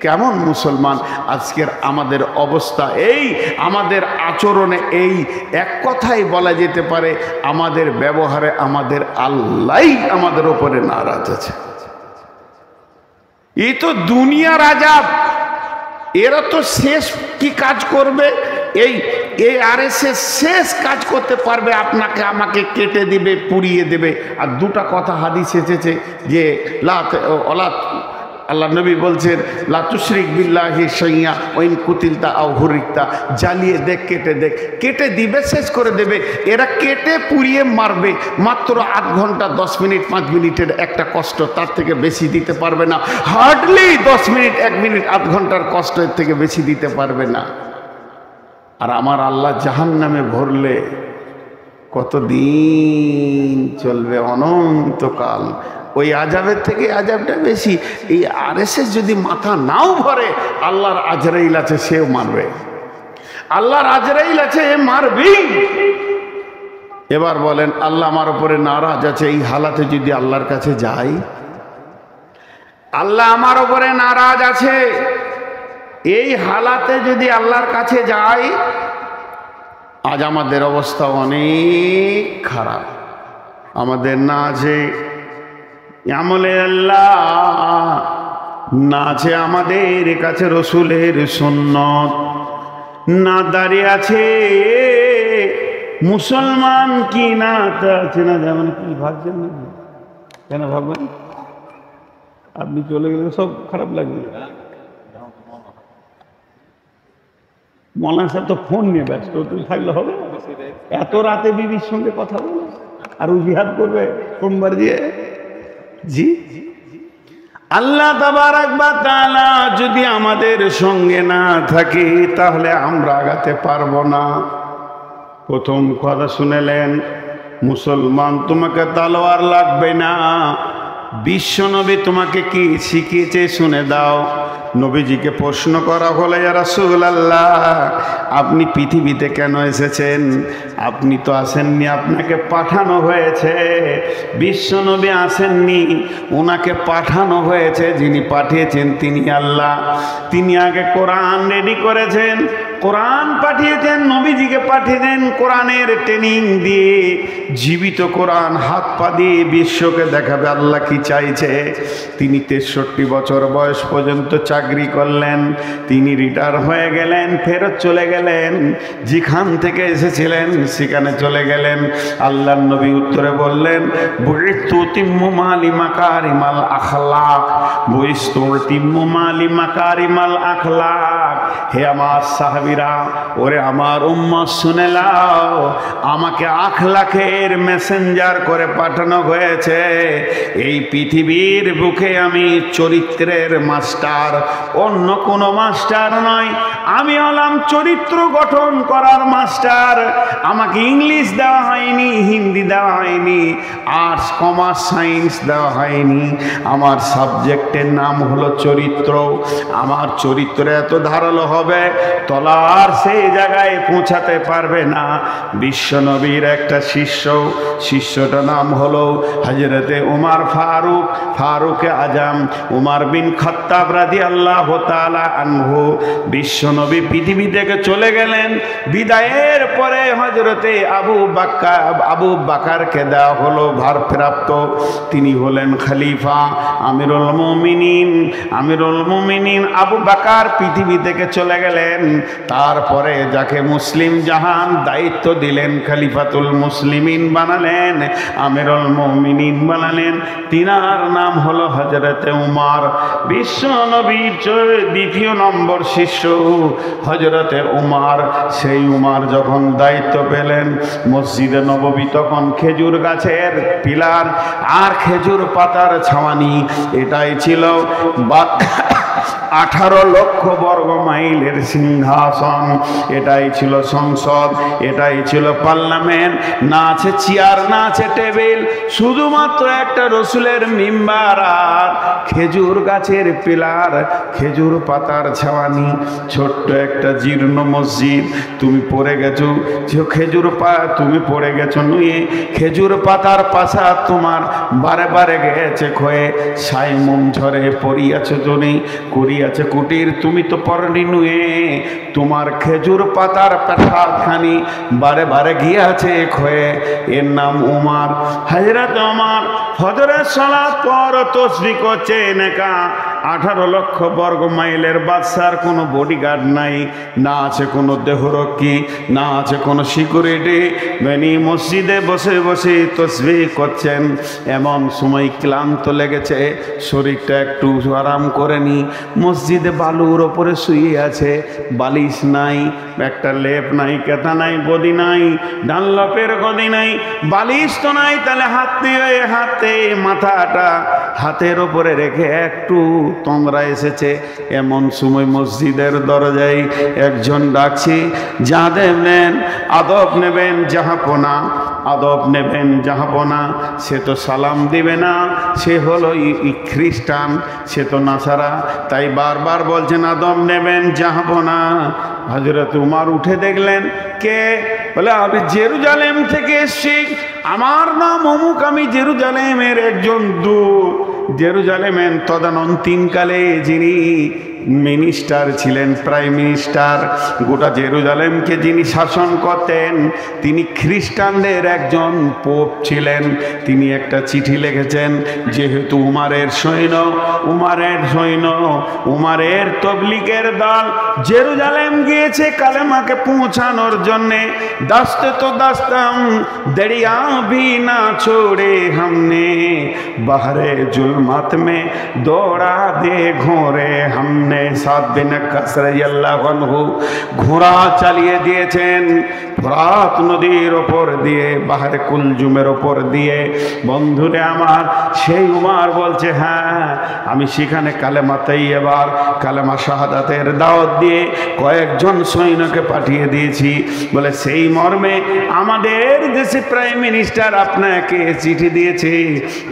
কেমন মুসলমান? আজকের আমাদের অবস্থা এই, আমাদের আচরণে এই, এক কথাই বলা যেতে পারে আমাদের ব্যবহারে আমাদের আল্লাহই আমাদের উপরে নারাজ আছে। এই তো দুনিয়ার আযাব। এরা তো শেষ কি কাজ করবে? এই আরএসএস শেষ কাজ করতে পারবে, আপনাকে আমাকে কেটে দিবে, পুড়িয়ে দেবে। আর দুটা কথা হাদিস এসেছে যে আল্লাহ নবী বলছেন লা তুশরিক বিল্লাহি শাইআ ওয়া ইন কুতিলতা আও হুরিকতা, জ্বালিয়ে দেখ, কেটে দেখ, কেটে দিবে, শেষ করে দেবে। এরা কেটে পুড়িয়ে মারবে, মাত্র 8 ঘন্টা 10 মিনিট 5 মিনিটের একটা কষ্ট, তার থেকে বেশি দিতে পারবে না। হার্ডলি 10 মিনিট 1 মিনিট 8 ঘন্টার কষ্ট, এর থেকে বেশি দিতে পারবে না। আর আমার আল্লাহ জাহান্নামে ভরলে কতদিন চলবে? অনন্তকাল। ওই আযাবের থেকে আযাবটা বেশি। এই আরএসএস যদি মাথা নাও ভরে, আল্লাহর আজরাইল আছে, সেও মারবে। আল্লাহর আজরাইল আছে, এ মারবেই। এবার বলেন আল্লাহ আমার উপরে নারাজ আছে, এই হালাতে যদি আল্লাহর কাছে যাই, আল্লাহ আমার উপরে নারাজ আছে, এই হালাতে যদি আল্লাহর কাছে যাই, আজ আমাদের অবস্থা অনেক খারাপ। আমাদের না আছে আমলে আল্লাহ, না আছে আমাদের কাছে রসুলের সুন্নত, না দাঁড়িয়ে আছে মুসলমান কি না তা আছে না। যেমন কি ভাবছেন না? কেন ভাববেন? আপনি চলে গেলে সব খারাপ লাগবে। মৌলানা সাহেব তো ফোন নিয়ে ব্যস্ত, তুমি থাকলে হবে? এত রাতে বিবির সঙ্গে কথা বলে আর জিহাদ করবে সোমবার দিয়ে? জি, আল্লাহ তাবারক ওয়া তাআলা যদি আমাদের সঙ্গে না থাকে তাহলে আমরা আগাতে পারবো না। প্রথম কথা শুনেলেন, মুসলমান তোমাকে তলোয়ার লাগবে না। বিশ্বনবী তোমাকে কি শিখিয়েছে শুনে দাও। নবীজিকে প্রশ্ন করা হলো, ইয়া রাসূলুল্লাহ আপনি পৃথিবীতে কেন এসেছেন? আপনি তো আসেননি, আপনাকে পাঠানো হয়েছে। বিশ্বনবী আসেননি, ওনাকে পাঠানো হয়েছে। যিনি পাঠিয়েছেন তিনি আল্লাহ। তিনি আগে কোরআন রেডি করেছেন, কোরআন পাঠিয়েছেন, নবীজিকে পাঠিয়েছেন কোরআনের ট্রেনিং দিয়ে, জীবিত কোরআন হাত পা দিয়ে বিশ্বকে দেখাবে আল্লাহ কি চাইছে। তিনি 63 বছর বয়স পর্যন্ত চাকরি করলেন, তিনি রিটায়ার হয়ে গেলেন, ফেরত চলে গেলেন, যেখান থেকে এসেছিলেন সেখানে চলে গেলেন। আল্লাহর নবী উত্তরে বললেন, বুইস্তু তিম্মু মালি মাকারিমাল আখলাক, বুইস্তু তিম্মু মালি মাকারিমাল আখলাক। হে আমার সাহাবীরা, ওরে আমার উম্মত শুনে নাও, আমাকে আখলাকের মেসেঞ্জার করে পাঠানো হয়েছে। এই পৃথিবীর বুকে আমি চরিত্রের মাস্টার, অন্য কোনো মাস্টার নয়। আমি হলাম চরিত্র গঠন করার মাস্টার। আমাকে ইংলিশ দেওয়া হয়নি, হিন্দি দেওয়া হয়নি, আর্টস কমার্স সায়েন্স দেওয়া হয়নি। আমার সাবজেক্টের নাম হলো চরিত্র। আমার চরিত্র এত ধারালো হবে, তলার সেই জায়গায় পৌঁছাতে পারবে না। বিশ্বনবীর একটা শিষ্যটার নাম হলো হযরতে উমর ফারুক, ফারুকে আজম, উমর বিন খাত্তাব রাদিয়াল্লাহু তাআলা আনহু। বিশ্বনবী পৃথিবী থেকে চলে গেলেন, বিদায়ের পরে হযরতে আবু বাকারকে দেওয়া হলো ভারপ্রাপ্ত। তিনি হলেন খলিফা, আমিরুল মুমিনিন আবু বাকার পৃথিবী থেকে চলে গেলেন। তারপরে যাকে মুসলিম জাহান দায়িত্ব দিলেন, খলিফাতুল মুসলিমিন বানালেন, আমিরুল মুমিনিন বানালেন, তিনার নাম হলো হযরতে উমর। বিশ্ব নবীর দ্বিতীয় নম্বর শিষ্য হযরতে উমর। সেই উমর যখন দায়িত্ব পেলেন, মসজিদে নববী তখন খেজুর গাছের পিলার আর খেজুর পাতার ছাওয়ানি, এটাই ছিল 18 লক্ষ বর্গ মাইলের সিংহাসন, এটাই ছিল সংসদ, এটাই ছিল পার্লামেন্ট। না আছে চেয়ার, না আছে টেবিল, শুধুমাত্র একটা রসুলের মিম্বার আর খেজুর গাছের পিলার, খেজুর পাতার ছাওয়ানি, ছোট্ট একটা জীর্ণ মসজিদ। তুমি পড়ে গেছো তুমি পড়ে গেছো নুয়ে, খেজুর পাতার পাশা তোমার বারে বারে গেছে ক্ষয়ে, সাইমুম ঝরে পড়িয়াছে জনে, করিয়াছে কুটির, তুমি তো পরনি নুয়ে, তোমার খেজুর পাতার পেশাখানি বারে বারে গিয়াছে ক্ষয়ে। এর নাম উমর। হযরত উমর ফজরের সালাত পর তসবিহ করছেন একা। 18 লক্ষ বর্গ মাইলের বাদশার কোনো বডিগার্ড নাই, না আছে কোনো দেহরক্ষী, না আছে কোনো সিকিউরিটি। বেনি মসজিদে বসে বসে তসবিহ করছেন। এমন সময় ক্লান্ত লেগেছে, শরীরটা একটু আরাম করে নি। মসজিদে বালুর ওপরে শুয়ে আছে, বালিশ নাই, একটা লেপ নাই, কেতা নাই, গদি নাই, ডানলপের গদি নাই, বালিশ তো নাই, তাহলে হাতে মাথাটা হাতের ওপরে রেখে একটু তোমরা এসেছে। এমন সময় মসজিদের দরজায় একজন ডাকছে, আদব নেবেন জাহাপনা। সে তো সালাম দিবে না, সে হলো খ্রিস্টান, সে তো নাসারা, তাই বারবার বলছেন আদব নেবেন জাহাপনা। হযরত উমর উঠে দেখলেন, কে? বলে আমি জেরুজালেম থেকে এসেছি, আমার নাম অমুক, আমি জেরুজালেমের একজন দূত। জেরুজালেমের তদানীন্তনকালে যিনি মিনিস্টার ছিলেন, প্রাইম মিনিস্টার, গোটা জেরুজালেমকে যিনি শাসন করতেন, তিনি খ্রিস্টানদের একজন পোপ ছিলেন। তিনি একটা চিঠি লিখেছেন, যেহেতু উমরের তবলিগের দল জেরুজালেম গিয়েছে কালেমাকে পৌঁছানোর জন্যে, দাস্তে তো দাস্তাম দরিয়া ভি না ছোড়ে हमने, बहरे जुल्मत में दौड़ा दे घोरे हमने। সাদ বিন কাস রাদিয়াল্লাহু আনহু ঘোড়া চালিয়ে দিয়েছেন ফোরাত নদীর ওপর দিয়ে, বাহরে কুলজুমের ওপর দিয়ে। বন্ধুরে আমার, সেই উমর বলছে, হ্যাঁ আমি সেখানে কালেমা তাইয়্যিবা, কালেমা শাহাদাতের দাওয়াত দিয়ে কয়েকজন সৈন্যকে পাঠিয়ে দিয়েছি। বলে সেই মর্মে আমাদের দেশে প্রাইম মিনিস্টার আপনাকে চিঠি দিয়েছে।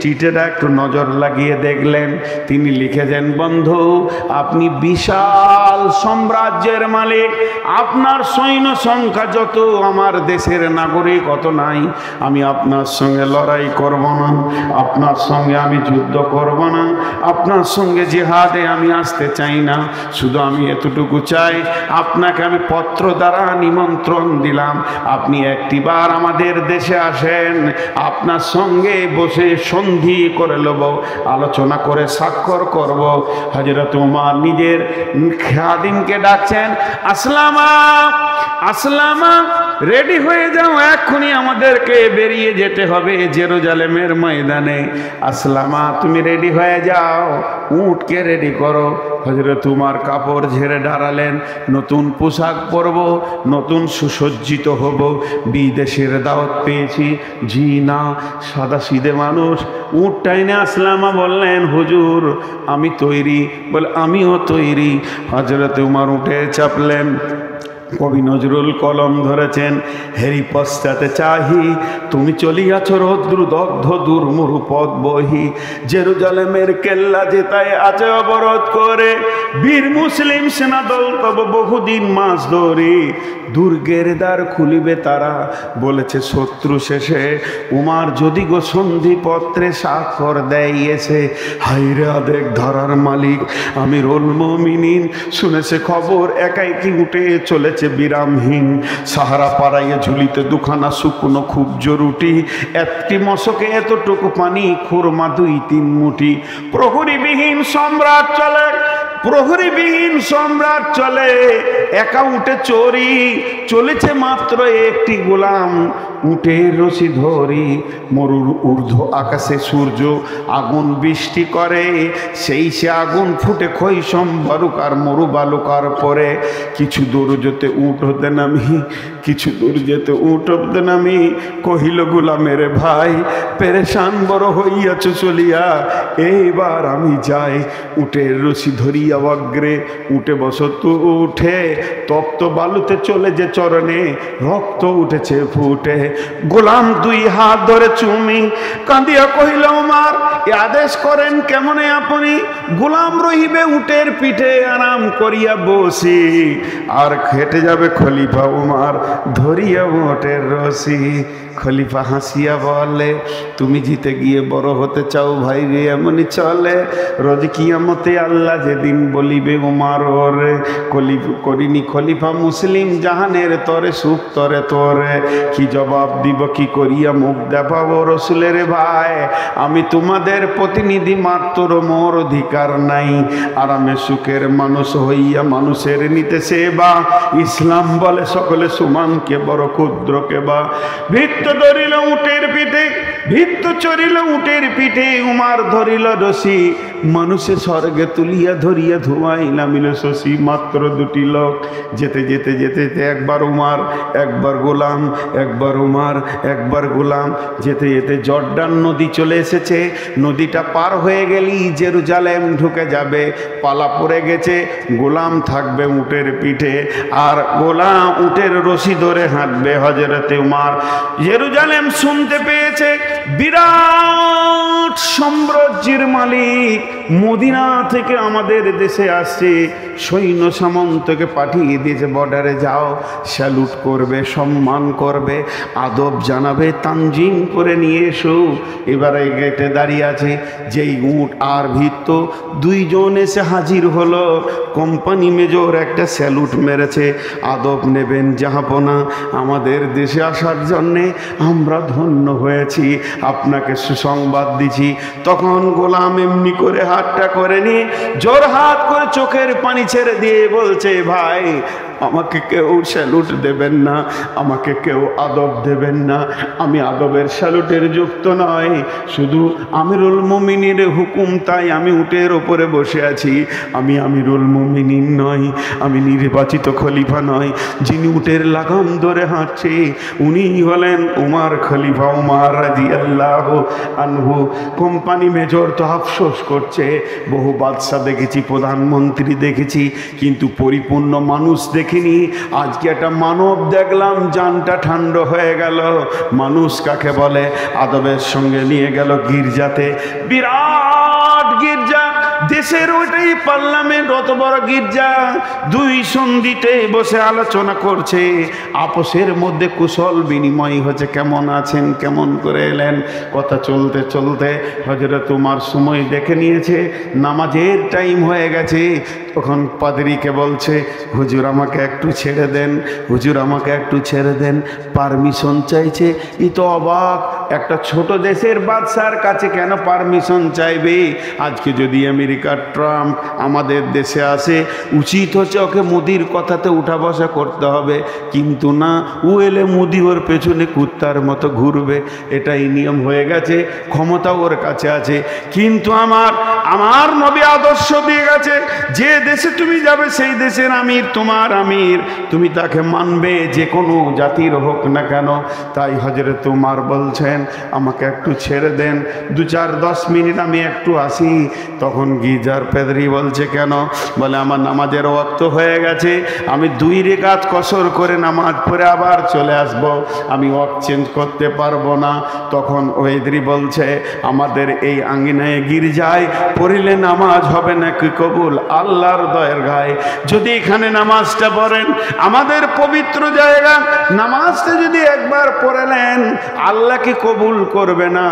চিঠিটা একটু নজর লাগিয়ে দেখলেন, তিনি লিখেছেন, বন্ধু আপনি বিশাল সাম্রাজ্যের মালিক, আপনার সৈন্য সংখ্যা যত আমার দেশের নাগরিক অত নাই। আমি আপনার সঙ্গে লড়াই করব না, আপনার সঙ্গে আমি যুদ্ধ করব না, আপনার সঙ্গে জিহাদে আমি আসতে চাই না। শুধু আমি এতটুকু চাই, আপনার আপনাকে আমি পত্র দ্বারা নিমন্ত্রণ দিলাম, আপনি একটিবার আমাদের দেশে আসেন, আপনার সঙ্গে বসে সন্ধি করে নেব, আলোচনা করে স্বাক্ষর করব। হযরত ওমর নিজের খাদিমকে ডাকছেন, আসলামা আসলামা, রেডি হয়ে যাও, এক্ষুনি আমাদেরকে বেরিয়ে যেতে হবে জেরুজালেমের ময়দানে। আসলামা তুমি রেডি হয়ে যাও, উটকে রেডি করো। হযরত উমর কাপড় ঝেড়ে দাঁড়ালেন, নতুন পোশাক পরব, নতুন সুসজ্জিত হব, বিদেশের দাওয়াত পেয়েছি। জি না, সাদা সিধে মানুষ। উট টাইনে আসলামা বললেন, হুজুর আমি তৈরি। বলে আমিও তৈরি। হযরত উমর উঠে চাপলেন, কবি নজরুল কলম ধরেছেন, হেরি পশ্চাতে চাহি তুমি চলিয়াছ রৌদ্র দগ্ধ দুর্মুরু পথ বহি, জেরুজালেমের কেল্লা যেতায় আছে অবরোধ করে, বীর মুসলিম সেনাদল তব বহুদিন মাস ধরে, দুর্গের দ্বার খুলিবে তারা, বলেছে শত্রু শেষে। উমার যদি গো সন্ধিপত্রে স্বাক্ষর দেয়ছে, হাইরে আদেক ধরার মালিক আমিরুল মুমিনিন শুনেছে খবর, একাই কি উঠে চলেছে বিরামহীন, সাহারা পাড়াইয়ে ঝুলিতে দুখানা শুকনো খুব জরুটি, একটি মশকে এতটুকু পানি, খুরমা 2-3 মুঠি। প্রহরীবিহীন সম্রাট চলে, প্রহরীবিহীন সম্রাট চলে, একা উঠে চোরি, চলেছে মাত্র একটি গোলাম, উটের রশি ধরি। মরুর ঊর্ধ্ব আকাশে সূর্য আগুন বৃষ্টি করে, সেই সে আগুন ফুটে খৈশম বালুকার মরু বালুকার পরে। কিছু দূর যেতে উট হতে নামি, কিছু দূর যেতে উট হতে নামি, কহিল গোলামের ভাই পেরেশান বড় হইয়াছ চলিয়া, এইবার আমি যাই। উটের রশি ধরিয়া অগ্রে, উঠে বসত উঠে, তপ্ত বালুতে চলে যে চরণে, রক্ত উঠেছে ফুটে। গোলাম 2 হাত ধরে চুমি কাঁদিয়া কহিল, ওমর এ আদেশ করেন কেমনে আপনি? গোলাম রহিবে উটের পিঠে আরাম করিয়া বসি, আর খেটে যাবে খলিফা উমর ধরিয়া উটের রশি। খলিফা হাসিয়া বলে, তুমি জিতে গিয়ে বড় হতে চাও ভাই রে, এমনই চলে। রোজ কিয়ামতে আল্লাহ যেদিন বলিবে উমর ওরে, করিনি খলিফা মুসলিম জাহানের তরে, সুখ তরে তোরে, কি জবাব দিব কি করিয়া মুখ দেখাবো রসুলের ভাই? আমি তোমাদের প্রতিনিধি মাত্র, মোর অধিকার নাই। আরামে সুখের মানুষ হইয়া মানুষের নিতে সেবা, ইসলাম বলে সকলে সমান, কে বড় ক্ষুদ্র কে বা। ভিত্ত ধরিল উটের পিঠে, ভিত্ত চড়িল উটের পিঠে, উমার ধরিল রশি, মানুষে স্বর্গে তুলিয়া ধরিয়া ধোঁয়াই নামিল শশী। মাত্র 2টি লোক, যেতে যেতে যেতে যেতে একবার উমার একবার গোলাম, একবার উমার একবার গোলাম, যেতে যেতে জর্ডান নদী চলে এসেছে। নদীটা পার হয়ে গেলেই জেরুজালেম ঢুকে যাবে। পালা পড়ে গেছে, গোলাম থাকবে উটের পিঠে, আর গোলাম উটের রশি ধরে হাঁটবে। হযরতে উমর জেরুজালেম শুনতে পেয়েছে, বিরাট সাম্রাজ্যের মালিক মদিনা থেকে আমাদের দেশে আসছে, সৈন্য সামন্তকে পাঠিয়ে দিয়েছে, বর্ডারে যাও, স্যালুট করবে, সম্মান করবে, আদব জানাবে, তানজিম করে নিয়ে এসো। এবারে গেটে দাঁড়িয়ে আছে, যেই উট আর ভিত্ত 2 জন এসে হাজির হলো। কোম্পানি মেজর একটা স্যালুট মেরেছে, আদব নেবেন জাহাপনা, আমাদের দেশে আসার জন্যে আমরা ধন্য হয়েছি, আপনাকে সুসংবাদ দিছি। তখন গোলাম এমনি করে হাতটা করে নিয়ে জোর হাত করে চোখের পানি ছেড়ে দিয়ে বলছে, ভাই আমাকে কেউ স্যালুট দেবেন না, আমাকে কেউ আদব দেবেন না, আমি আদবের স্যালুটের যুক্ত নয়, শুধু আমিরুল মুমিনের হুকুম, তাই আমি উটের ওপরে বসে আছি। আমি আমিরুল মুমিনিন নই, আমি নির্বাচিত খলিফা নয়, যিনি উটের লাগাম ধরে হাঁটছে উনি হলেন উমর, খলিফা উমর রাদিয়াল্লাহু আনহু। কোম্পানি মেজর তো আফসোস করছে, বহু বাদশা দেখেছি, প্রধানমন্ত্রী দেখেছি, কিন্তু পরিপূর্ণ মানুষ দেখিনি। আজকে একটা মানব দেখলাম, জানটা ঠান্ডা হয়ে গেল। মানুষ কাকে বলে? আদবের সঙ্গে নিয়ে গেল গির্জাতে, বিরাট গির্জা, দেশ দেশের ওইটাই পার্লামেন্ট, অত বড় গির্জা, দুই সন্ধিতে বসে আলোচনা করছে, আপোষের মধ্যে কুশল বিনিময় হচ্ছে, কেমন আছেন, কেমন করে এলেন। কথা চলতে চলতে হযরত উমর সময় দেখে নিয়েছে, নামাজের টাইম হয়ে গেছে। তখন পাদ্রীকে বলছে, হুজুর আমাকে একটু ছেড়ে দেন, হুজুর আমাকে একটু ছেড়ে দেন, পারমিশন চাইছে। ই তো অবাক, একটা ছোট দেশের বাদশার কাছে কেন পারমিশন চাইবে? আজকে যদি আমেরিকার ট্রাম্প আমাদের দেশে আসে, উচিত হচ্ছে ওকে মোদির কথাতে উঠা বসা করতে হবে, কিন্তু না, ও এলে মোদি ওর পেছনে কুত্তার মতো ঘুরবে। এটাই নিয়ম হয়ে গেছে, ক্ষমতা ওর কাছে আছে। কিন্তু আমার নবী আদর্শ দিয়ে গেছে, যে দেশে তুমি যাবে সেই দেশের আমির তোমার আমির, তুমি তাকে মানবে, যে কোনো জাতির হোক না কেন। তাই হযরত উমর বলছেন, আমাকে একটু ছেড়ে দেন, 2-4-10 মিনিট আমি একটু আসি। তখন গির্জার পাদ্রী বলছে, কেন? বলে, আমার নামাজের ওয়াক্ত হয়ে গেছে, আমি 2 রাকাত কসর করে নামাজ পড়ে আবার চলে আসব, আমি ওয়াক্ত চেঞ্জ করতে পারবো না। তখন পাদ্রী বলছে, আমাদের এই আঙ্গিনায় গির্জায় পড়িলে নামাজ হবে নাকি কবুল? আল্লাহর দয়ের গায়ে যদি এখানে নামাজটা পড়েন, আমাদের পবিত্র জায়গা, নামাজটা যদি একবার পড়লেন, আল্লাহ কি কবুল করবে না?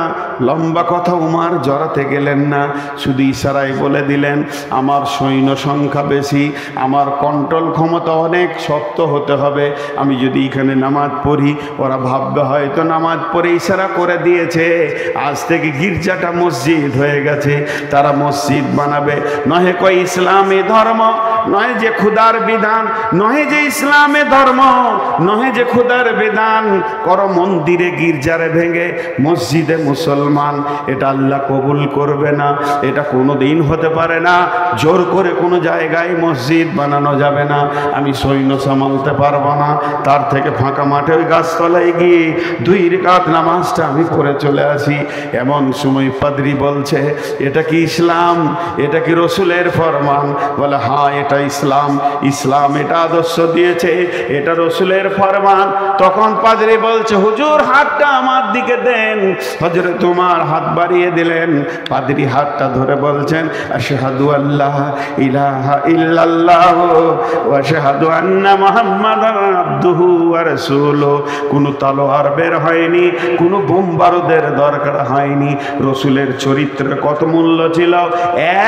লম্বা কথা উমর জড়াতে গেলেন না, শুধু ইশারায় বলে দিলেন, আমার সৈন্য সংখ্যা বেশি, আমার কন্ট্রোল ক্ষমতা অনেক শক্ত হতে হবে, আমি যদি এখানে নামাজ পড়ি ওরা ভাববে হয়তো নামাজ পড়ে ইশারা করে দিয়েছে, আজ থেকে গির্জাটা মসজিদ হয়ে গেছে, তারা মসজিদ বানাবে। নহে কই ইসলামী ধর্ম, নহে যে খুদার বিধান, নহে যে ইসলামে ধর্ম, নহে যে খুদার বিধান, করো মন্দিরে গির্জারে ভেঙে মসজিদে মুসলমান, এটা আল্লাহ কবুল করবে না, এটা কোনো দিন হতে পারে না। জোর করে কোনো জায়গায় মসজিদ বানানো যাবে না, আমি সৈন্য সামালতে পারবো না, তার থেকে ফাঁকা মাঠে ওই গাছতলায় গিয়ে 2 রাকাত নামাজটা আমি পড়ে চলে আসি। এমন সময় পাদ্রী বলছে, এটা কি ইসলাম? এটা কি রসুলের ফরমান? বলে, হ্যাঁ এটা ইসলাম, ইসলাম এটা আদর্শ দিয়েছে, এটা রসুলের ফরমান। তখন পাদ্রী বলছে, হুজুর হাতটা আমার দিকে দেন। হযরত উমর হাত বাড়িয়ে দিলেন, পাদ্রী হাতটা ধরে বলছেন, আশহাদু আল্লাহ ইলাহা ইল্লাল্লাহ ওয়া আশহাদু আন্না মুহাম্মাদান আবদুহু ওয়া রাসূলুহু। কোনো তলোয়ার বের হয়নি, কোনো বোম বারুদের দরকার হয়নি। রসুলের চরিত্রের কত মূল্য ছিল,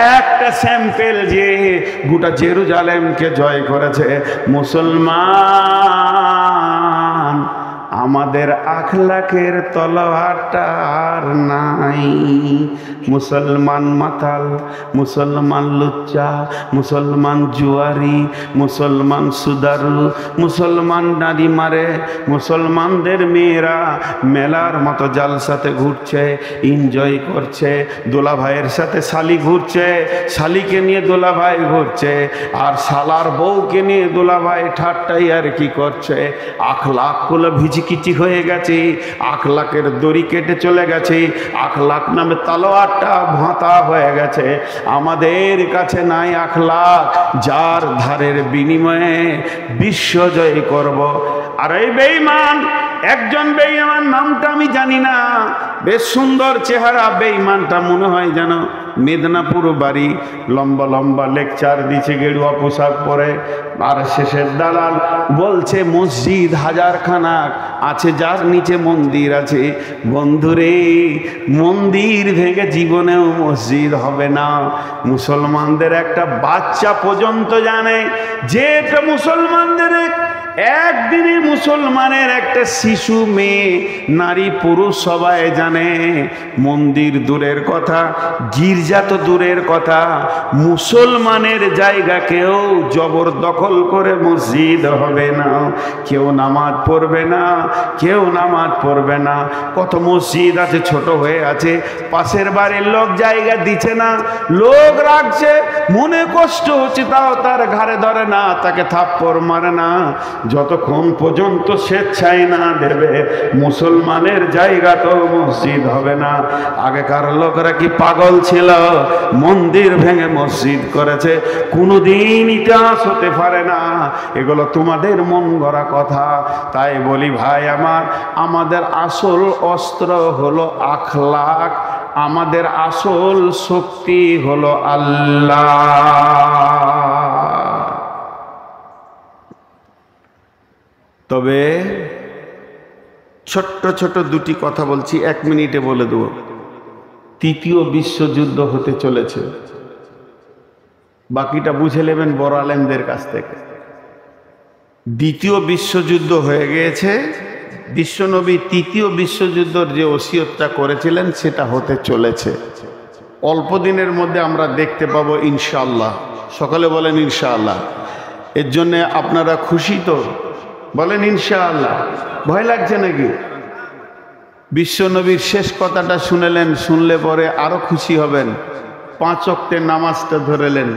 একটা স্যাম্পেল যে গোটা জেরুজালেমকে জয় করেছে। মুসলমান, আমাদের আখলাকের তলোয়ারটা আর নাই। মুসলমান মাতাল, মুসলমান লুচ্চা, মুসলমান জুয়ারি, মুসলমান সুদারু, মুসলমান নারী মারে, মুসলমানদের মেয়েরা মেলার মতো জালসাতে ঘুরছে, এনজয় করছে, দোলা ভাইয়ের সাথে শালি ঘুরছে, শালিকে নিয়ে দোলা ভাই ঘুরছে, আর শালার বউকে নিয়ে দোলা ভাই ঠাট্টাই আর কি করছে। আখলাক গুলো ভিজিকিচি হয়ে গেছে, আখলাকের দড়ি কেটে চলে গেছে, আখলাক নামে তালোয়ারটা ভাঁতা হয়ে গেছে। আমাদের কাছে নাই আখলাক, যার ধারের বিনিময়ে বিশ্ব জয় করব। আর এই বেঈমান, একজন বেঈমান, নামটা আমি জানি না, বেশ সুন্দর চেহারা, বেঈমানটা মনে হয় যেন মেদিনীপুর বাড়ি, লম্বা লম্বা লেকচার দিচ্ছে, গেরুয়া পোশাক পরে, আর শেষের দালাল বলছে মসজিদ 1000 খানা আছে, যার নিচে মন্দির আছে। বন্ধুরে, মন্দির ভেঙে জীবনেও মসজিদ হবে না। মুসলমানদের একটা বাচ্চা পর্যন্ত জানে যে এটা মুসলমানদের, একদিনে মুসলমানের একটা শিশু, মেয়ে, নারী, পুরুষ সবাই জানে। মন্দির দূরের কথা, গির্জা তো দূরের কথা, মুসলমানের জায়গা কেউ জবরদখল করে মসজিদ হবে না। কেউ নামাজ পড়বে না, কেউ নামাজ পড়বে না। কত মসজিদ আছে ছোট হয়ে আছে, পাশের বাড়ির লোক জায়গা দিচ্ছে না, লোক রাখছে, মনে কষ্ট হচ্ছে, তাও তার ঘাড়ে ধরে না, তাকে থাপ্পড় মারে না, যতক্ষণ পর্যন্ত স্বেচ্ছায় না দেবে মুসলমানের জায়গা তো মসজিদ হবে না। আগেকার লোকরা কি পাগল ছিল? মন্দির ভেঙে মসজিদ করেছে, কোনোদিন ইতিহাস হতে পারে না। এগুলো তোমাদের মন গড়া কথা। তাই বলি ভাই আমার, আমাদের আসল অস্ত্র হলো আখলাক। আমাদের আসল শক্তি হলো আল্লাহ। তবে ছোট্ট ছোট দুটি কথা বলছি, 1 মিনিটে বলে দেব। তৃতীয় বিশ্বযুদ্ধ হতে চলেছে, বাকিটা বুঝে নেবেন বড় আলেমদের কাছ থেকে। দ্বিতীয় বিশ্বযুদ্ধ হয়ে গিয়েছে, বিশ্বনবী তৃতীয় বিশ্বযুদ্ধের যে ওসিয়তটা করেছিলেন সেটা হতে চলেছে। অল্প দিনের মধ্যে আমরা দেখতে পাবো ইনশাআল্লাহ। সকালে বলেন ইনশাআল্লাহ। এর জন্যে আপনারা খুশি তো? বলেন ইনশাআল্লাহ। ভয় লাগছে নাকি? বিশ্বনবীর শেষ কথাটা শুনেলেন, শুনলে পরে আরো খুশি হবেন। 5 ওয়াক্তের নামাজটা ধরেলেন,